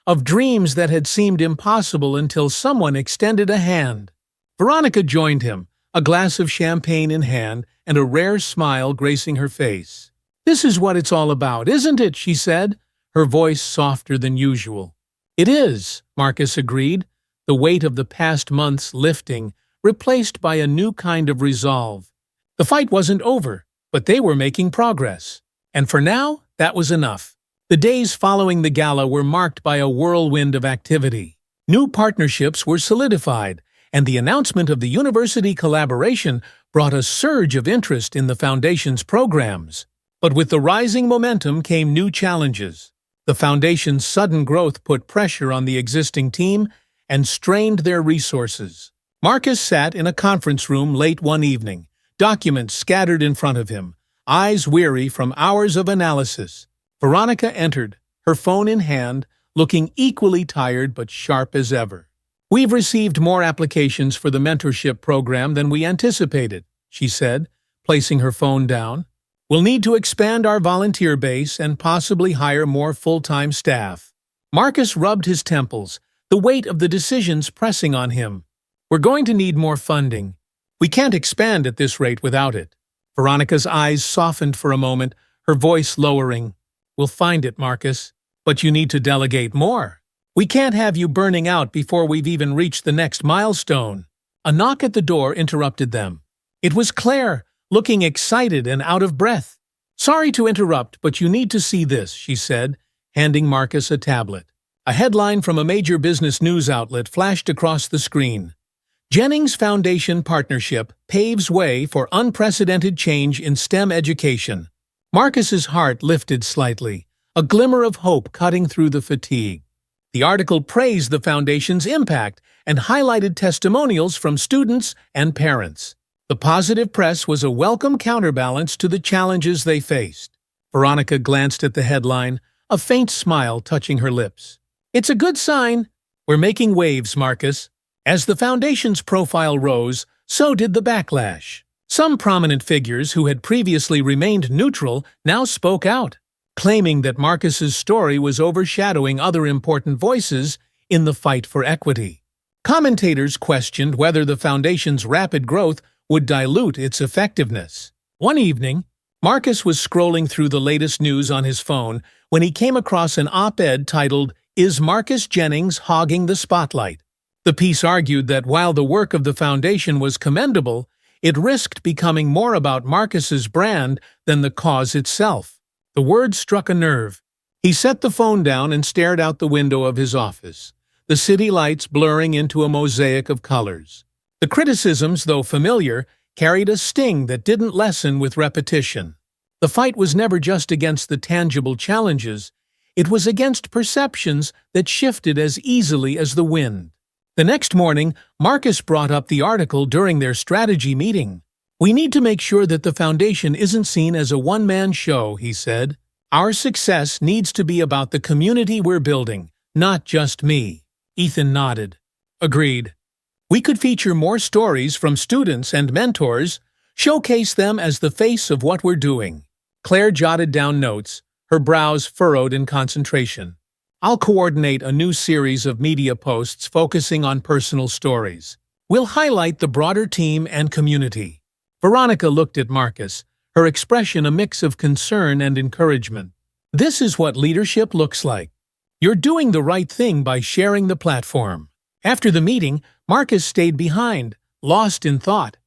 of dreams that had seemed impossible until someone extended a hand. Veronica joined him, a glass of champagne in hand and a rare smile gracing her face. "This is what it's all about, isn't it?" she said, her voice softer than usual. "It is," Marcus agreed, the weight of the past months lifting, replaced by a new kind of resolve. The fight wasn't over, but they were making progress. And for now, that was enough. The days following the gala were marked by a whirlwind of activity. New partnerships were solidified, and the announcement of the university collaboration brought a surge of interest in the Foundation's programs. But with the rising momentum came new challenges. The Foundation's sudden growth put pressure on the existing team and strained their resources. Marcus sat in a conference room late one evening, documents scattered in front of him, eyes weary from hours of analysis. Veronica entered, her phone in hand, looking equally tired but sharp as ever. "We've received more applications for the mentorship program than we anticipated," she said, placing her phone down. "We'll need to expand our volunteer base and possibly hire more full-time staff." Marcus rubbed his temples, the weight of the decisions pressing on him. "We're going to need more funding. We can't expand at this rate without it." Veronica's eyes softened for a moment, her voice lowering. "We'll find it, Marcus. But you need to delegate more. We can't have you burning out before we've even reached the next milestone." A knock at the door interrupted them. It was Claire, looking excited and out of breath. "Sorry to interrupt, but you need to see this," she said, handing Marcus a tablet. A headline from a major business news outlet flashed across the screen. "Jennings Foundation Partnership paves way for unprecedented change in STEM education." Marcus's heart lifted slightly, a glimmer of hope cutting through the fatigue. The article praised the Foundation's impact and highlighted testimonials from students and parents. The positive press was a welcome counterbalance to the challenges they faced. Veronica glanced at the headline, a faint smile touching her lips. "It's a good sign. We're making waves, Marcus." As the Foundation's profile rose, so did the backlash. Some prominent figures who had previously remained neutral now spoke out, claiming that Marcus's story was overshadowing other important voices in the fight for equity. Commentators questioned whether the Foundation's rapid growth would dilute its effectiveness. One evening, Marcus was scrolling through the latest news on his phone when he came across an op-ed titled, "Is Marcus Jennings Hogging the Spotlight?" The piece argued that while the work of the Foundation was commendable, it risked becoming more about Marcus's brand than the cause itself. The words struck a nerve. He set the phone down and stared out the window of his office, the city lights blurring into a mosaic of colors. The criticisms, though familiar, carried a sting that didn't lessen with repetition. The fight was never just against the tangible challenges, it was against perceptions that shifted as easily as the wind. The next morning, Marcus brought up the article during their strategy meeting. "We need to make sure that the Foundation isn't seen as a one-man show," he said. "Our success needs to be about the community we're building, not just me." Ethan nodded. "Agreed. We could feature more stories from students and mentors, showcase them as the face of what we're doing." Claire jotted down notes, her brows furrowed in concentration. "I'll coordinate a new series of media posts focusing on personal stories. We'll highlight the broader team and community." Veronica looked at Marcus, her expression a mix of concern and encouragement. "This is what leadership looks like. You're doing the right thing by sharing the platform." After the meeting, Marcus stayed behind, lost in thought.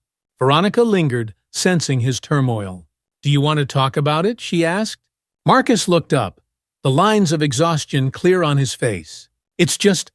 Veronica lingered, sensing his turmoil. "Do you want to talk about it?" she asked. Marcus looked up, the lines of exhaustion clear on his face. "It's just,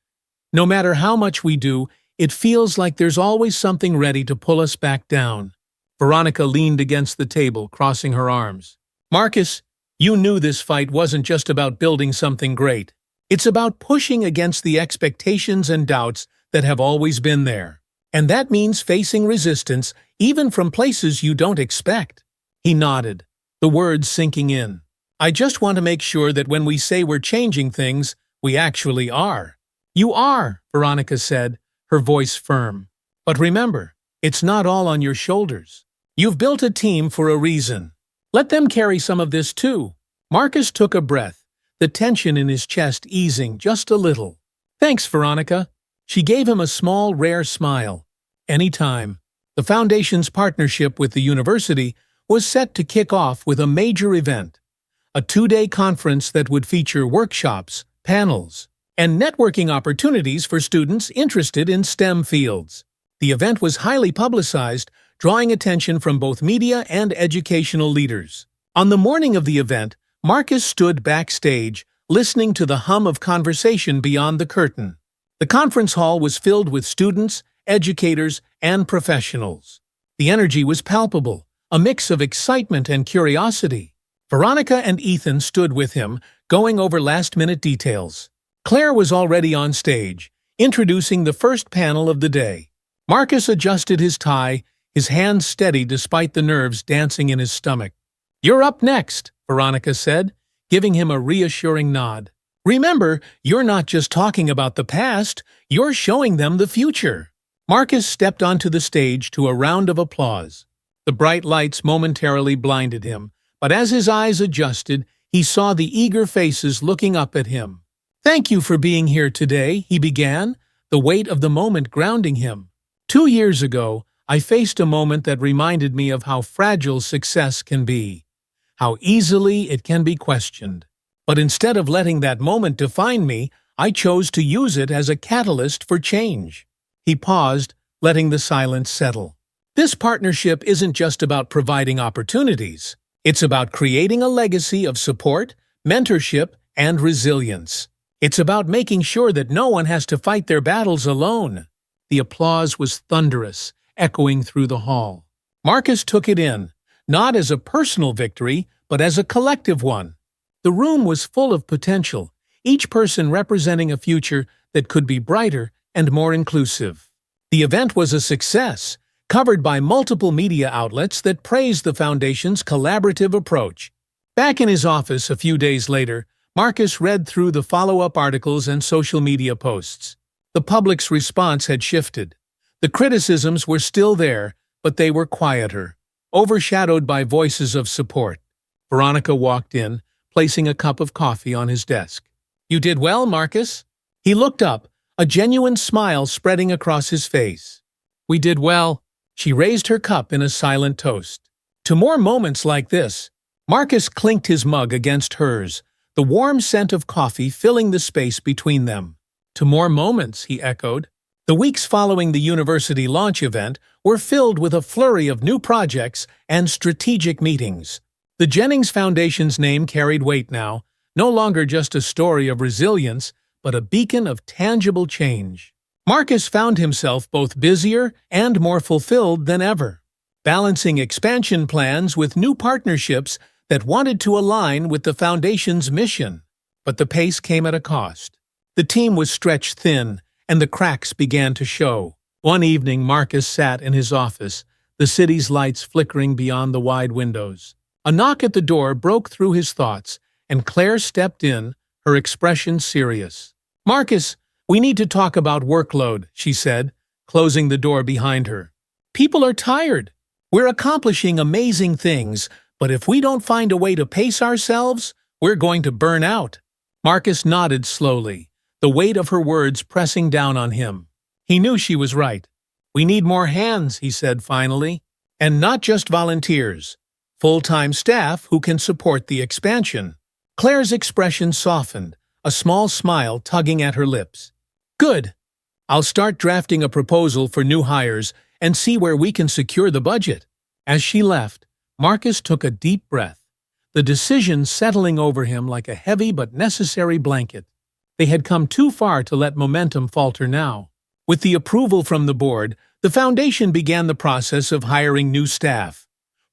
no matter how much we do, it feels like there's always something ready to pull us back down." Veronica leaned against the table, crossing her arms. "Marcus, you knew this fight wasn't just about building something great. It's about pushing against the expectations and doubts that have always been there. And that means facing resistance, even from places you don't expect." He nodded, the words sinking in. "I just want to make sure that when we say we're changing things, we actually are." "You are," Veronica said, her voice firm. "But remember, it's not all on your shoulders. You've built a team for a reason. Let them carry some of this too." Marcus took a breath, the tension in his chest easing just a little. "Thanks, Veronica." She gave him a small, rare smile. "Anytime." The Foundation's partnership with the university was set to kick off with a major event, a 2-day conference that would feature workshops, panels, and networking opportunities for students interested in STEM fields. The event was highly publicized, drawing attention from both media and educational leaders. On the morning of the event, Marcus stood backstage, listening to the hum of conversation beyond the curtain. The conference hall was filled with students, educators, and professionals. The energy was palpable, a mix of excitement and curiosity. Veronica and Ethan stood with him, going over last-minute details. Claire was already on stage, introducing the first panel of the day. Marcus adjusted his tie, his hands steady despite the nerves dancing in his stomach. "You're up next," Veronica said, giving him a reassuring nod. "Remember, you're not just talking about the past, you're showing them the future." Marcus stepped onto the stage to a round of applause. The bright lights momentarily blinded him, but as his eyes adjusted, he saw the eager faces looking up at him. "Thank you for being here today," he began, the weight of the moment grounding him. "2 years ago, I faced a moment that reminded me of how fragile success can be, how easily it can be questioned. But instead of letting that moment define me, I chose to use it as a catalyst for change." He paused, letting the silence settle. This partnership isn't just about providing opportunities. It's about creating a legacy of support, mentorship, and resilience. It's about making sure that no one has to fight their battles alone. The applause was thunderous, echoing through the hall. Marcus took it in, not as a personal victory, but as a collective one. The room was full of potential, each person representing a future that could be brighter and more inclusive. The event was a success, covered by multiple media outlets that praised the Foundation's collaborative approach. Back in his office a few days later, Marcus read through the follow-up articles and social media posts. The public's response had shifted. The criticisms were still there, but they were quieter, overshadowed by voices of support. Veronica walked in, placing a cup of coffee on his desk. "You did well, Marcus." He looked up, a genuine smile spreading across his face. "We did well." She raised her cup in a silent toast. To more moments like this, Marcus clinked his mug against hers, the warm scent of coffee filling the space between them. "To more moments," he echoed. The weeks following the university launch event were filled with a flurry of new projects and strategic meetings. The Jennings Foundation's name carried weight now, no longer just a story of resilience, but a beacon of tangible change. Marcus found himself both busier and more fulfilled than ever, balancing expansion plans with new partnerships that wanted to align with the Foundation's mission. But the pace came at a cost. The team was stretched thin, and the cracks began to show. One evening, Marcus sat in his office, the city's lights flickering beyond the wide windows. A knock at the door broke through his thoughts, and Claire stepped in, her expression serious. "Marcus, we need to talk about workload," she said, closing the door behind her. "People are tired. We're accomplishing amazing things, but if we don't find a way to pace ourselves, we're going to burn out." Marcus nodded slowly, the weight of her words pressing down on him. He knew she was right. "We need more hands," he said finally, "and not just volunteers. Full-time staff who can support the expansion." Claire's expression softened, a small smile tugging at her lips. "Good. I'll start drafting a proposal for new hires and see where we can secure the budget." As she left, Marcus took a deep breath, the decision settling over him like a heavy but necessary blanket. They had come too far to let momentum falter now. With the approval from the board, the Foundation began the process of hiring new staff,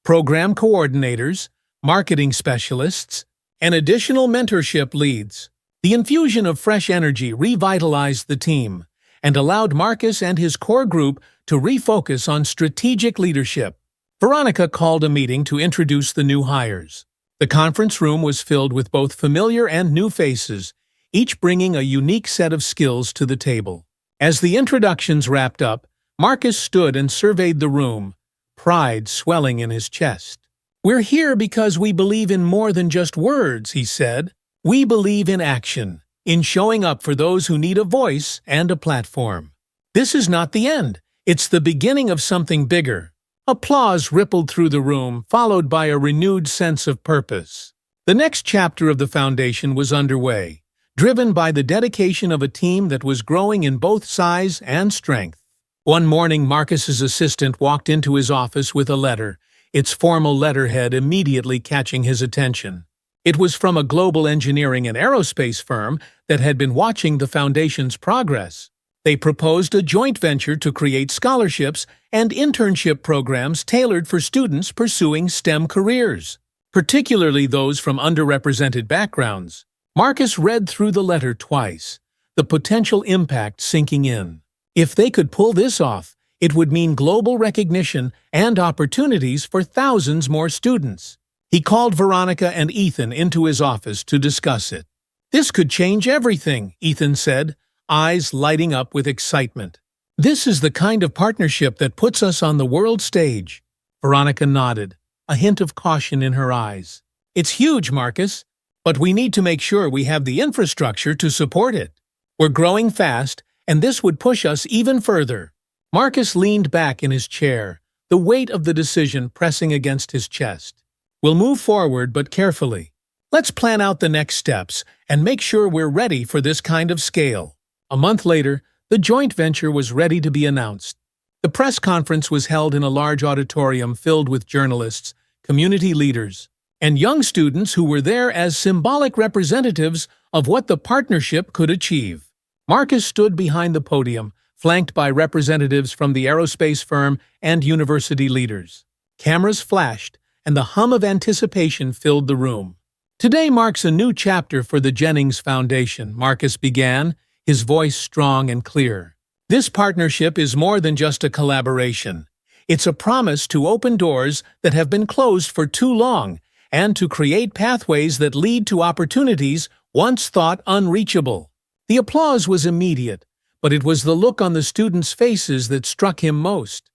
program coordinators, marketing specialists, and additional mentorship leads. The infusion of fresh energy revitalized the team and allowed Marcus and his core group to refocus on strategic leadership. Veronica called a meeting to introduce the new hires. The conference room was filled with both familiar and new faces, each bringing a unique set of skills to the table. As the introductions wrapped up, Marcus stood and surveyed the room, pride swelling in his chest. "We're here because we believe in more than just words," he said. "We believe in action, in showing up for those who need a voice and a platform. This is not the end. It's the beginning of something bigger. Applause rippled through the room, followed by a renewed sense of purpose. The next chapter of the foundation was underway, driven by the dedication of a team that was growing in both size and strength. One morning, Marcus's assistant walked into his office with a letter, its formal letterhead immediately catching his attention. It was from a global engineering and aerospace firm that had been watching the foundation's progress. They proposed a joint venture to create scholarships and internship programs tailored for students pursuing STEM careers, particularly those from underrepresented backgrounds. Marcus read through the letter twice, the potential impact sinking in. If they could pull this off, it would mean global recognition and opportunities for thousands more students. He called Veronica and Ethan into his office to discuss it. "This could change everything," Ethan said, eyes lighting up with excitement. "This is the kind of partnership that puts us on the world stage." Veronica nodded, a hint of caution in her eyes. "It's huge, Marcus, but we need to make sure we have the infrastructure to support it. We're growing fast, and this would push us even further." Marcus leaned back in his chair, the weight of the decision pressing against his chest. "We'll move forward, but carefully. Let's plan out the next steps and make sure we're ready for this kind of scale." A month later, the joint venture was ready to be announced. The press conference was held in a large auditorium filled with journalists, community leaders, and young students who were there as symbolic representatives of what the partnership could achieve. Marcus stood behind the podium, flanked by representatives from the aerospace firm and university leaders. Cameras flashed, and the hum of anticipation filled the room. "Today marks a new chapter for the Jennings Foundation," Marcus began, his voice strong and clear. "This partnership is more than just a collaboration. It's a promise to open doors that have been closed for too long and to create pathways that lead to opportunities once thought unreachable." The applause was immediate, but it was the look on the students' faces that struck him most.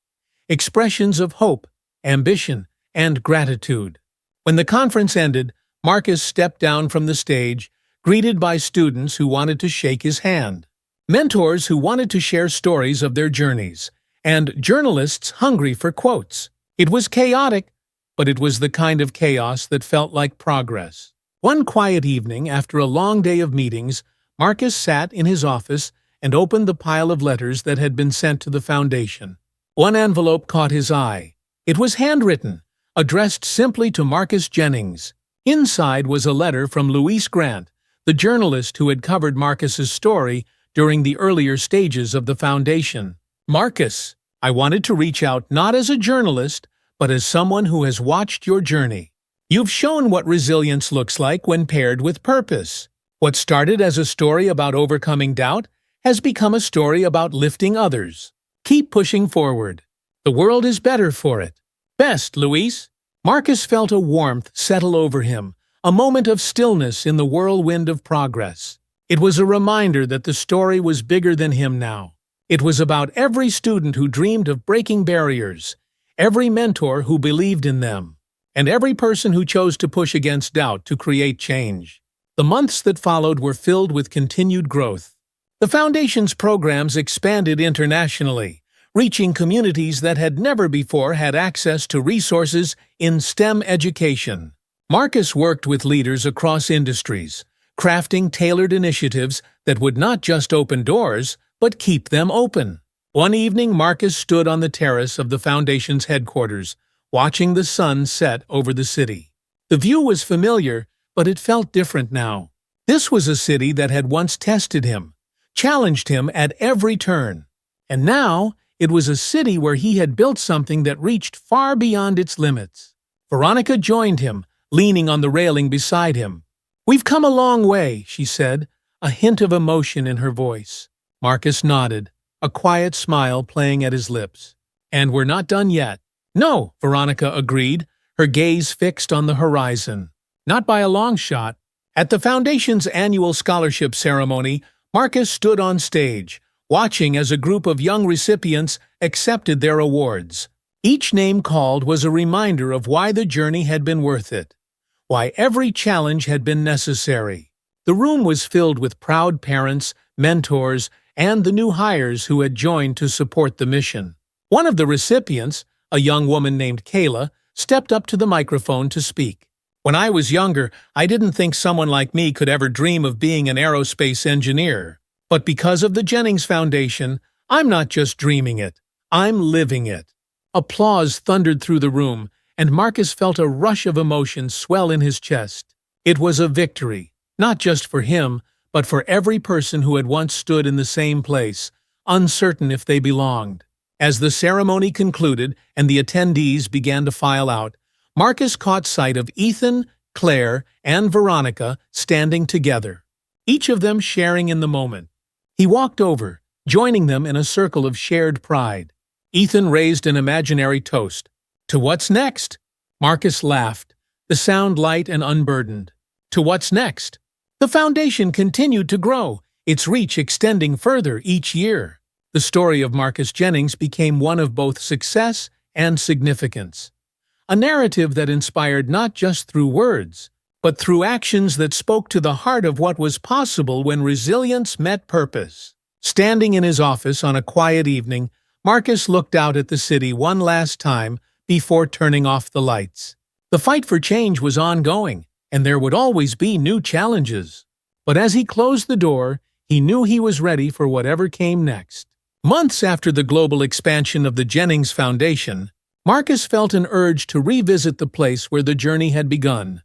Expressions of hope, ambition, and gratitude. When the conference ended, Marcus stepped down from the stage, greeted by students who wanted to shake his hand, mentors who wanted to share stories of their journeys, and journalists hungry for quotes. It was chaotic, but it was the kind of chaos that felt like progress. One quiet evening, after a long day of meetings, Marcus sat in his office and opened the pile of letters that had been sent to the foundation. One envelope caught his eye. It was handwritten, addressed simply to Marcus Jennings. Inside was a letter from Louise Grant, the journalist who had covered Marcus's story during the earlier stages of the foundation. "Marcus, I wanted to reach out not as a journalist, but as someone who has watched your journey. You've shown what resilience looks like when paired with purpose. What started as a story about overcoming doubt has become a story about lifting others. Keep pushing forward. The world is better for it. Best, Louise." Marcus felt a warmth settle over him, a moment of stillness in the whirlwind of progress. It was a reminder that the story was bigger than him now. It was about every student who dreamed of breaking barriers, every mentor who believed in them, and every person who chose to push against doubt to create change. The months that followed were filled with continued growth. The Foundation's programs expanded internationally, reaching communities that had never before had access to resources in STEM education. Marcus worked with leaders across industries, crafting tailored initiatives that would not just open doors, but keep them open. One evening, Marcus stood on the terrace of the Foundation's headquarters, watching the sun set over the city. The view was familiar, but it felt different now. This was a city that had once tested him, challenged him at every turn. And now, it was a city where he had built something that reached far beyond its limits. Veronica joined him, leaning on the railing beside him. "We've come a long way," she said, a hint of emotion in her voice. Marcus nodded, a quiet smile playing at his lips. "And we're not done yet." "No," Veronica agreed, her gaze fixed on the horizon. "Not by a long shot." At the Foundation's annual scholarship ceremony, Marcus stood on stage, watching as a group of young recipients accepted their awards. Each name called was a reminder of why the journey had been worth it, why every challenge had been necessary. The room was filled with proud parents, mentors, and the new hires who had joined to support the mission. One of the recipients, a young woman named Kayla, stepped up to the microphone to speak. "When I was younger, I didn't think someone like me could ever dream of being an aerospace engineer. But because of the Jennings Foundation, I'm not just dreaming it, I'm living it." Applause thundered through the room, and Marcus felt a rush of emotion swell in his chest. It was a victory, not just for him, but for every person who had once stood in the same place, uncertain if they belonged. As the ceremony concluded and the attendees began to file out, Marcus caught sight of Ethan, Claire, and Veronica standing together, each of them sharing in the moment. He walked over, joining them in a circle of shared pride. Ethan raised an imaginary toast. "To what's next?" Marcus laughed, the sound light and unburdened. "To what's next?" The foundation continued to grow, its reach extending further each year. The story of Marcus Jennings became one of both success and significance. A narrative that inspired not just through words, but through actions that spoke to the heart of what was possible when resilience met purpose. Standing in his office on a quiet evening, Marcus looked out at the city one last time before turning off the lights. The fight for change was ongoing, and there would always be new challenges. But as he closed the door, he knew he was ready for whatever came next. Months after the global expansion of the Jennings Foundation, Marcus felt an urge to revisit the place where the journey had begun,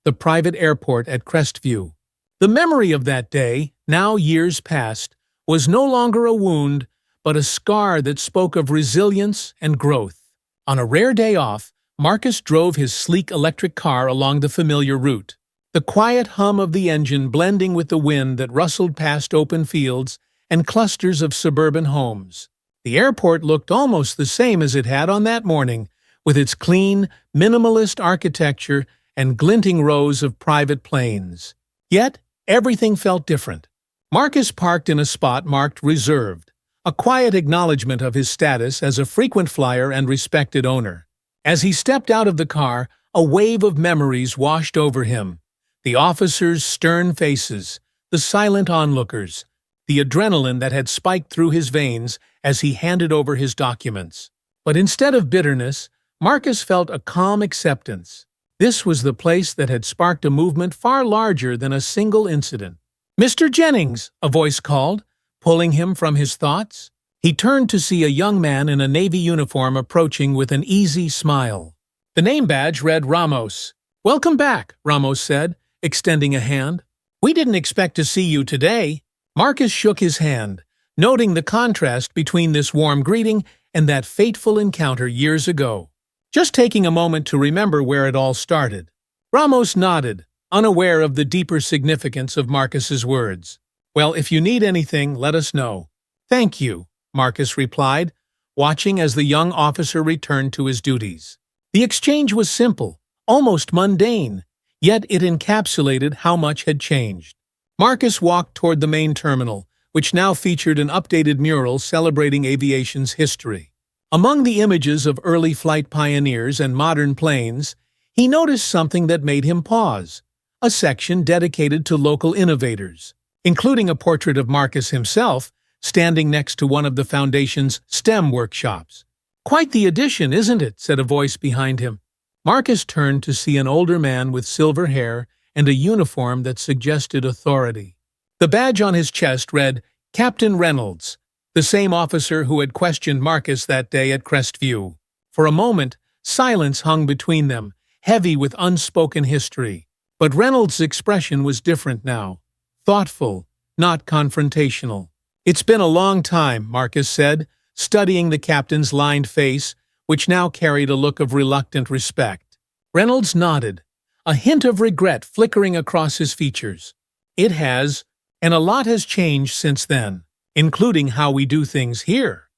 the private airport at Cresview. The memory of that day, now years past, was no longer a wound, but a scar that spoke of resilience and growth. On a rare day off, Marcus drove his sleek electric car along the familiar route, the quiet hum of the engine blending with the wind that rustled past open fields and clusters of suburban homes. The airport looked almost the same as it had on that morning, with its clean, minimalist architecture and glinting rows of private planes. Yet, everything felt different. Marcus parked in a spot marked reserved, a quiet acknowledgement of his status as a frequent flyer and respected owner. As he stepped out of the car, a wave of memories washed over him. The officers' stern faces, the silent onlookers, the adrenaline that had spiked through his veins as he handed over his documents. But instead of bitterness, Marcus felt a calm acceptance. This was the place that had sparked a movement far larger than a single incident. "Mr. Jennings," a voice called, pulling him from his thoughts. He turned to see a young man in a Navy uniform approaching with an easy smile. The name badge read Ramos. "Welcome back," Ramos said, extending a hand. "We didn't expect to see you today." Marcus shook his hand, noting the contrast between this warm greeting and that fateful encounter years ago. Just taking a moment to remember where it all started. Ramos nodded, unaware of the deeper significance of Marcus's words. "Well, if you need anything, let us know." "Thank you," Marcus replied, watching as the young officer returned to his duties. The exchange was simple, almost mundane, yet it encapsulated how much had changed. Marcus walked toward the main terminal, which now featured an updated mural celebrating aviation's history. Among the images of early flight pioneers and modern planes, he noticed something that made him pause, a section dedicated to local innovators, including a portrait of Marcus himself standing next to one of the Foundation's STEM workshops. "Quite the addition, isn't it?" said a voice behind him. Marcus turned to see an older man with silver hair and a uniform that suggested authority. The badge on his chest read, "Captain Reynolds," the same officer who had questioned Marcus that day at Cresview. For a moment, silence hung between them, heavy with unspoken history. But Reynolds' expression was different now, thoughtful, not confrontational. "It's been a long time," Marcus said, studying the captain's lined face, which now carried a look of reluctant respect. Reynolds nodded, a hint of regret flickering across his features. "It has, and a lot has changed since then, including how we do things here."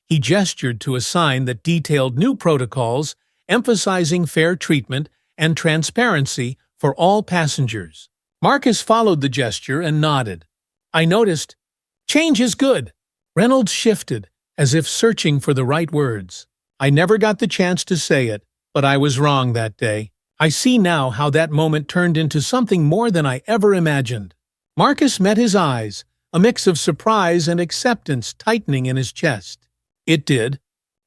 He gestured to a sign that detailed new protocols, emphasizing fair treatment and transparency for all passengers. Marcus followed the gesture and nodded. "I noticed. Change is good." Reynolds shifted, as if searching for the right words. "I never got the chance to say it, but I was wrong that day. I see now how that moment turned into something more than I ever imagined." Marcus met his eyes, a mix of surprise and acceptance tightening in his chest. "It did.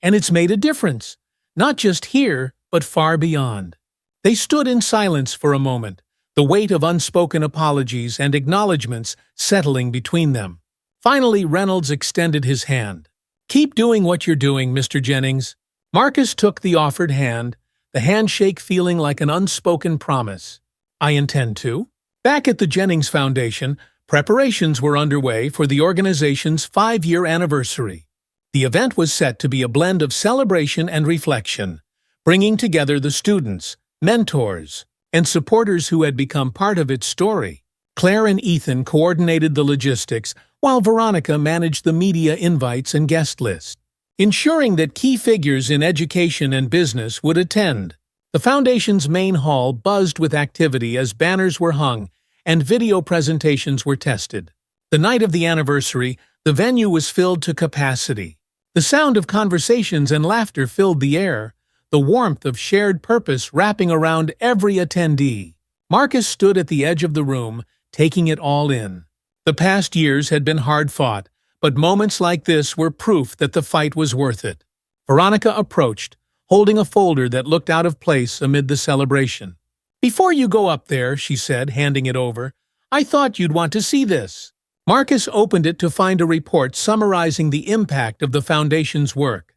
And it's made a difference, not just here, but far beyond. They stood in silence for a moment, the weight of unspoken apologies and acknowledgments settling between them. Finally, Reynolds extended his hand. "Keep doing what you're doing, Mr. Jennings." Marcus took the offered hand, the handshake feeling like an unspoken promise. "I intend to." Back at the Jennings Foundation, preparations were underway for the organization's 5-year anniversary. The event was set to be a blend of celebration and reflection, bringing together the students, mentors, and supporters who had become part of its story. Claire and Ethan coordinated the logistics, while Veronica managed the media invites and guest list, ensuring that key figures in education and business would attend. The Foundation's main hall buzzed with activity as banners were hung and video presentations were tested. The night of the anniversary, the venue was filled to capacity. The sound of conversations and laughter filled the air, the warmth of shared purpose wrapping around every attendee. Marcus stood at the edge of the room, taking it all in. The past years had been hard-fought, but moments like this were proof that the fight was worth it. Veronica approached, holding a folder that looked out of place amid the celebration. "Before you go up there," she said, handing it over, "I thought you'd want to see this." Marcus opened it to find a report summarizing the impact of the Foundation's work.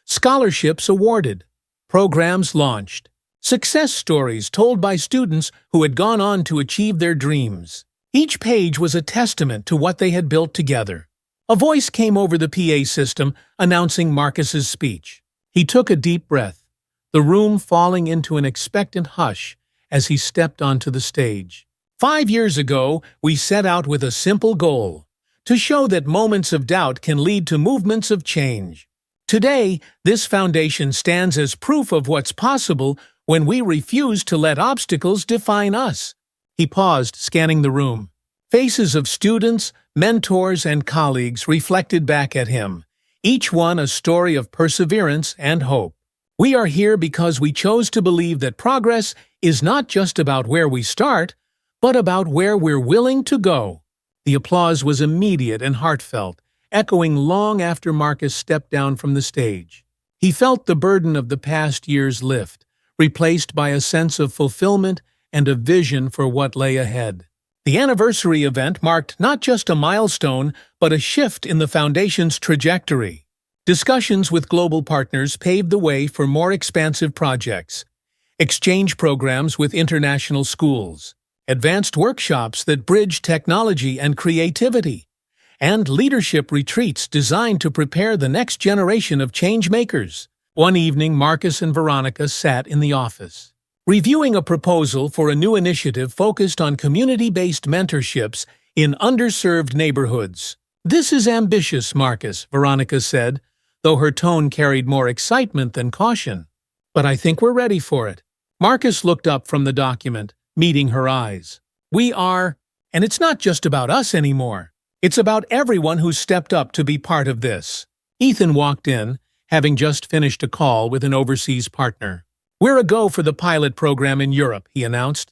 Scholarships awarded, programs launched, success stories told by students who had gone on to achieve their dreams. Each page was a testament to what they had built together. A voice came over the PA system announcing Marcus's speech. He took a deep breath, the room falling into an expectant hush as he stepped onto the stage. 5 years ago, we set out with a simple goal: to show that moments of doubt can lead to movements of change. Today, this foundation stands as proof of what's possible when we refuse to let obstacles define us. He paused, scanning the room. Faces of students, mentors, and colleagues reflected back at him, each one a story of perseverance and hope. We are here because we chose to believe that progress is not just about where we start, but about where we're willing to go. The applause was immediate and heartfelt, echoing long after Marcus stepped down from the stage. He felt the burden of the past years lift, replaced by a sense of fulfillment and a vision for what lay ahead. The anniversary event marked not just a milestone, but a shift in the Foundation's trajectory. Discussions with global partners paved the way for more expansive projects, exchange programs with international schools, advanced workshops that bridge technology and creativity, and leadership retreats designed to prepare the next generation of change-makers. One evening, Marcus and Veronica sat in the office, reviewing a proposal for a new initiative focused on community-based mentorships in underserved neighborhoods. "This is ambitious, Marcus," Veronica said, though her tone carried more excitement than caution. "But I think we're ready for it." Marcus looked up from the document, meeting her eyes. "We are, and it's not just about us anymore. It's about everyone who stepped up to be part of this." Ethan walked in, having just finished a call with an overseas partner. "We're a go for the pilot program in Europe," he announced.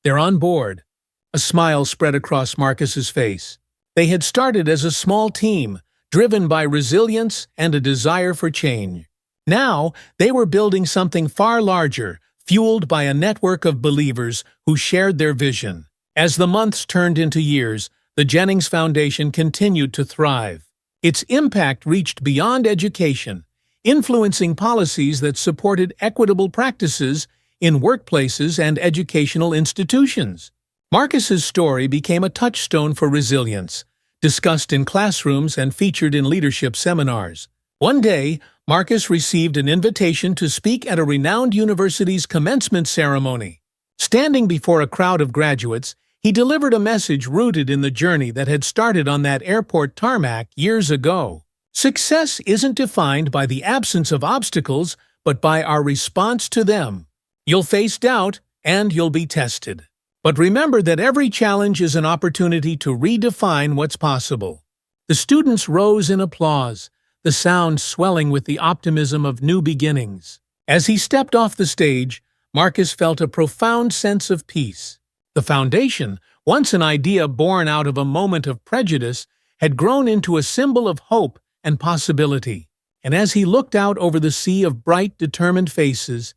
"They're on board." A smile spread across Marcus's face. They had started as a small team, driven by resilience and a desire for change. Now, they were building something far larger, fueled by a network of believers who shared their vision. As the months turned into years, the Jennings Foundation continued to thrive. Its impact reached beyond education, influencing policies that supported equitable practices in workplaces and educational institutions. Marcus's story became a touchstone for resilience, discussed in classrooms and featured in leadership seminars. One day, Marcus received an invitation to speak at a renowned university's commencement ceremony. Standing before a crowd of graduates, he delivered a message rooted in the journey that had started on that airport tarmac years ago. Success isn't defined by the absence of obstacles, but by our response to them. You'll face doubt, and you'll be tested. But remember that every challenge is an opportunity to redefine what's possible. The students rose in applause, the sound swelling with the optimism of new beginnings. As he stepped off the stage, Marcus felt a profound sense of peace. The foundation, once an idea born out of a moment of prejudice, had grown into a symbol of hope and possibility. and as he looked out over the sea of bright, determined faces,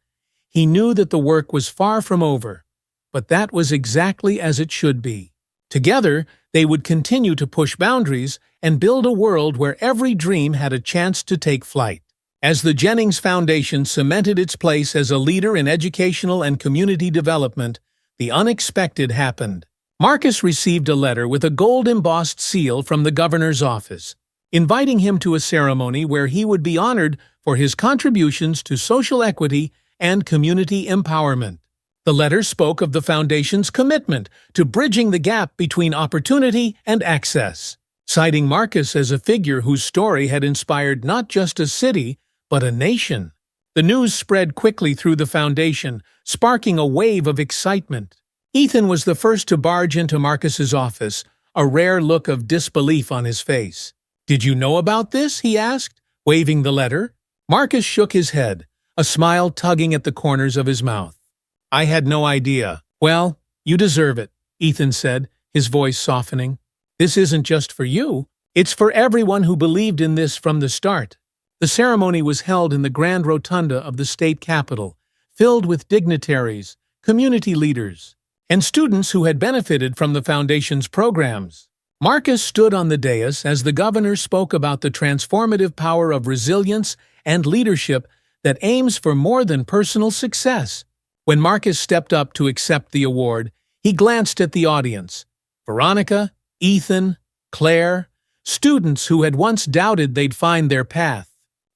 he knew that the work was far from over. But that was exactly as it should be. Together, they would continue to push boundaries and build a world where every dream had a chance to take flight. As the Jennings Foundation cemented its place as a leader in educational and community development, the unexpected happened. Marcus received a letter with a gold-embossed seal from the governor's office, inviting him to a ceremony where he would be honored for his contributions to social equity and community empowerment. The letter spoke of the Foundation's commitment to bridging the gap between opportunity and access, citing Marcus as a figure whose story had inspired not just a city, but a nation. The news spread quickly through the Foundation, sparking a wave of excitement. Ethan was the first to barge into Marcus's office, a rare look of disbelief on his face. "Did you know about this?" he asked, waving the letter. Marcus shook his head, a smile tugging at the corners of his mouth. "I had no idea." "Well, you deserve it," Ethan said, his voice softening. "This isn't just for you. It's for everyone who believed in this from the start." The ceremony was held in the grand rotunda of the state capitol, filled with dignitaries, community leaders, and students who had benefited from the Foundation's programs. Marcus stood on the dais as the governor spoke about the transformative power of resilience and leadership that aims for more than personal success. When Marcus stepped up to accept the award, he glanced at the audience. Veronica, Ethan, Claire, students who had once doubted they'd find their path.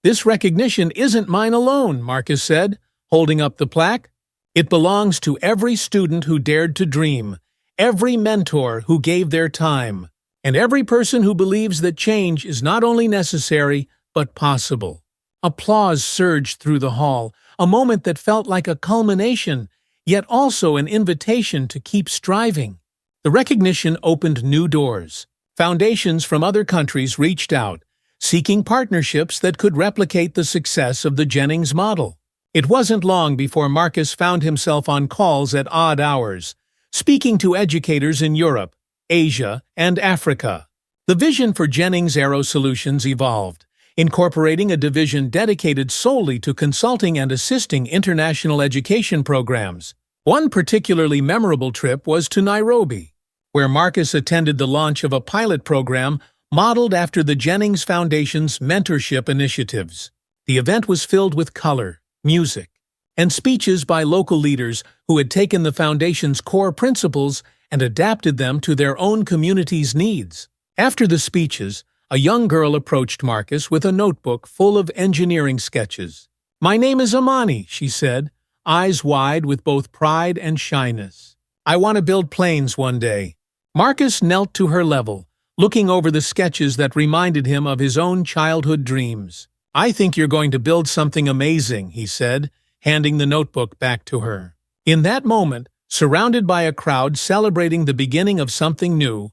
"This recognition isn't mine alone," Marcus said, holding up the plaque. "It belongs to every student who dared to dream, every mentor who gave their time, and every person who believes that change is not only necessary, but possible." Applause surged through the hall, a moment that felt like a culmination, yet also an invitation to keep striving. The recognition opened new doors. Foundations from other countries reached out, seeking partnerships that could replicate the success of the Jennings model. It wasn't long before Marcus found himself on calls at odd hours, speaking to educators in Europe, Asia, and Africa. The vision for Jennings Aero Solutions evolved, incorporating a division dedicated solely to consulting and assisting international education programs. One particularly memorable trip was to Nairobi, where Marcus attended the launch of a pilot program modeled after the Jennings Foundation's mentorship initiatives. The event was filled with color, music, and speeches by local leaders who had taken the Foundation's core principles and adapted them to their own community's needs. After the speeches, a young girl approached Marcus with a notebook full of engineering sketches. "My name is Amani," she said, eyes wide with both pride and shyness. "I want to build planes one day." Marcus knelt to her level, looking over the sketches that reminded him of his own childhood dreams. "I think you're going to build something amazing," he said, handing the notebook back to her. In that moment, surrounded by a crowd celebrating the beginning of something new,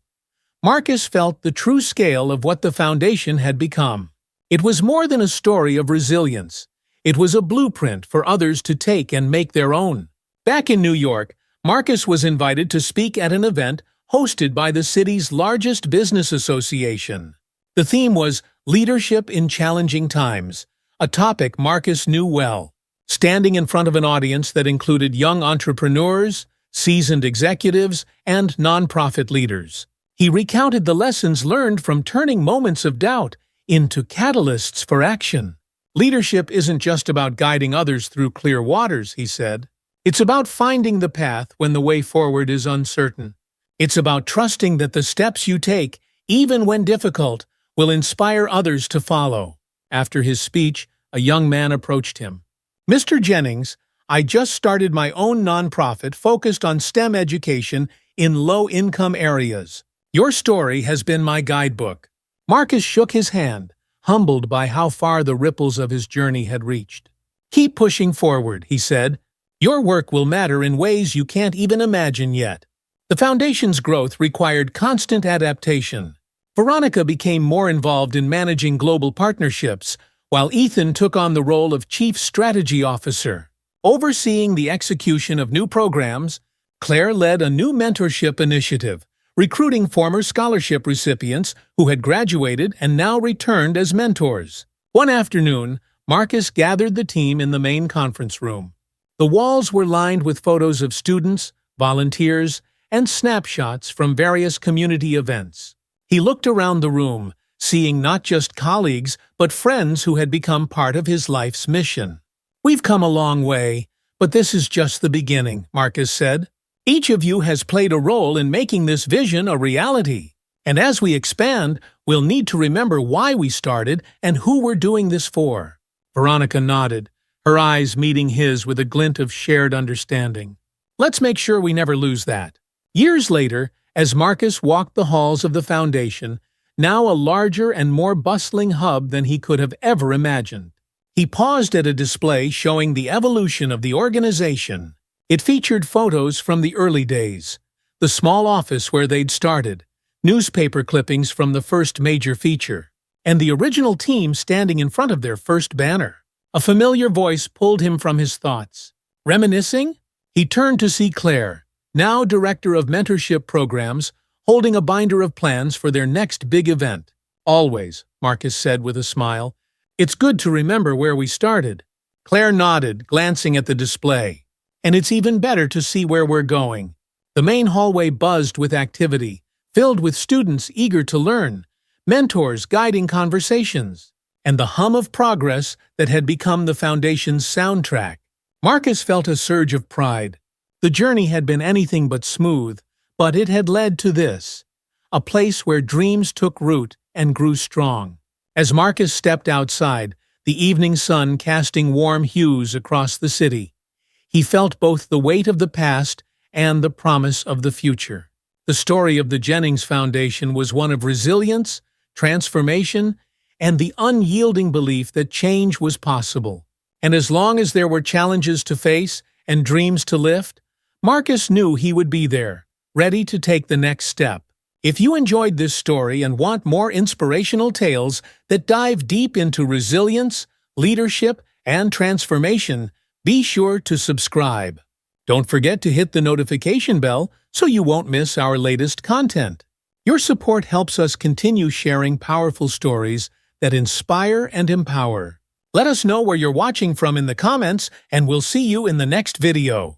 Marcus felt the true scale of what the Foundation had become. It was more than a story of resilience. It was a blueprint for others to take and make their own. Back in New York, Marcus was invited to speak at an event hosted by the city's largest business association. The theme was Leadership in Challenging Times, a topic Marcus knew well. Standing in front of an audience that included young entrepreneurs, seasoned executives, and nonprofit leaders, he recounted the lessons learned from turning moments of doubt into catalysts for action. "Leadership isn't just about guiding others through clear waters," he said. "It's about finding the path when the way forward is uncertain. It's about trusting that the steps you take, even when difficult, will inspire others to follow." After his speech, a young man approached him. "Mr. Jennings, I just started my own nonprofit focused on STEM education in low-income areas. Your story has been my guidebook." Marcus shook his hand, humbled by how far the ripples of his journey had reached. "Keep pushing forward," he said. "Your work will matter in ways you can't even imagine yet." The Foundation's growth required constant adaptation. Veronica became more involved in managing global partnerships, while Ethan took on the role of Chief Strategy Officer. Overseeing the execution of new programs, Claire led a new mentorship initiative, recruiting former scholarship recipients who had graduated and now returned as mentors. One afternoon, Marcus gathered the team in the main conference room. The walls were lined with photos of students, volunteers, and snapshots from various community events. He looked around the room, seeing not just colleagues, but friends who had become part of his life's mission. "We've come a long way, but this is just the beginning," Marcus said. "Each of you has played a role in making this vision a reality. And as we expand, we'll need to remember why we started and who we're doing this for." Veronica nodded, her eyes meeting his with a glint of shared understanding. "Let's make sure we never lose that." Years later, as Marcus walked the halls of the Foundation, now a larger and more bustling hub than he could have ever imagined, he paused at a display showing the evolution of the organization. It featured photos from the early days, the small office where they'd started, newspaper clippings from the first major feature, and the original team standing in front of their first banner. A familiar voice pulled him from his thoughts. Reminiscing? He turned to see Claire, now director of mentorship programs, holding a binder of plans for their next big event. "Always," Marcus said with a smile. "It's good to remember where we started." Claire nodded, glancing at the display. "And it's even better to see where we're going." The main hallway buzzed with activity, filled with students eager to learn, mentors guiding conversations, and the hum of progress that had become the Foundation's soundtrack. Marcus felt a surge of pride. The journey had been anything but smooth, but it had led to this, a place where dreams took root and grew strong. As Marcus stepped outside, the evening sun casting warm hues across the city, he felt both the weight of the past and the promise of the future. The story of the Jennings Foundation was one of resilience, transformation, and the unyielding belief that change was possible. And as long as there were challenges to face and dreams to lift, Marcus knew he would be there, ready to take the next step. If you enjoyed this story and want more inspirational tales that dive deep into resilience, leadership, and transformation, be sure to subscribe. Don't forget to hit the notification bell so you won't miss our latest content. Your support helps us continue sharing powerful stories that inspire and empower. Let us know where you're watching from in the comments, and we'll see you in the next video.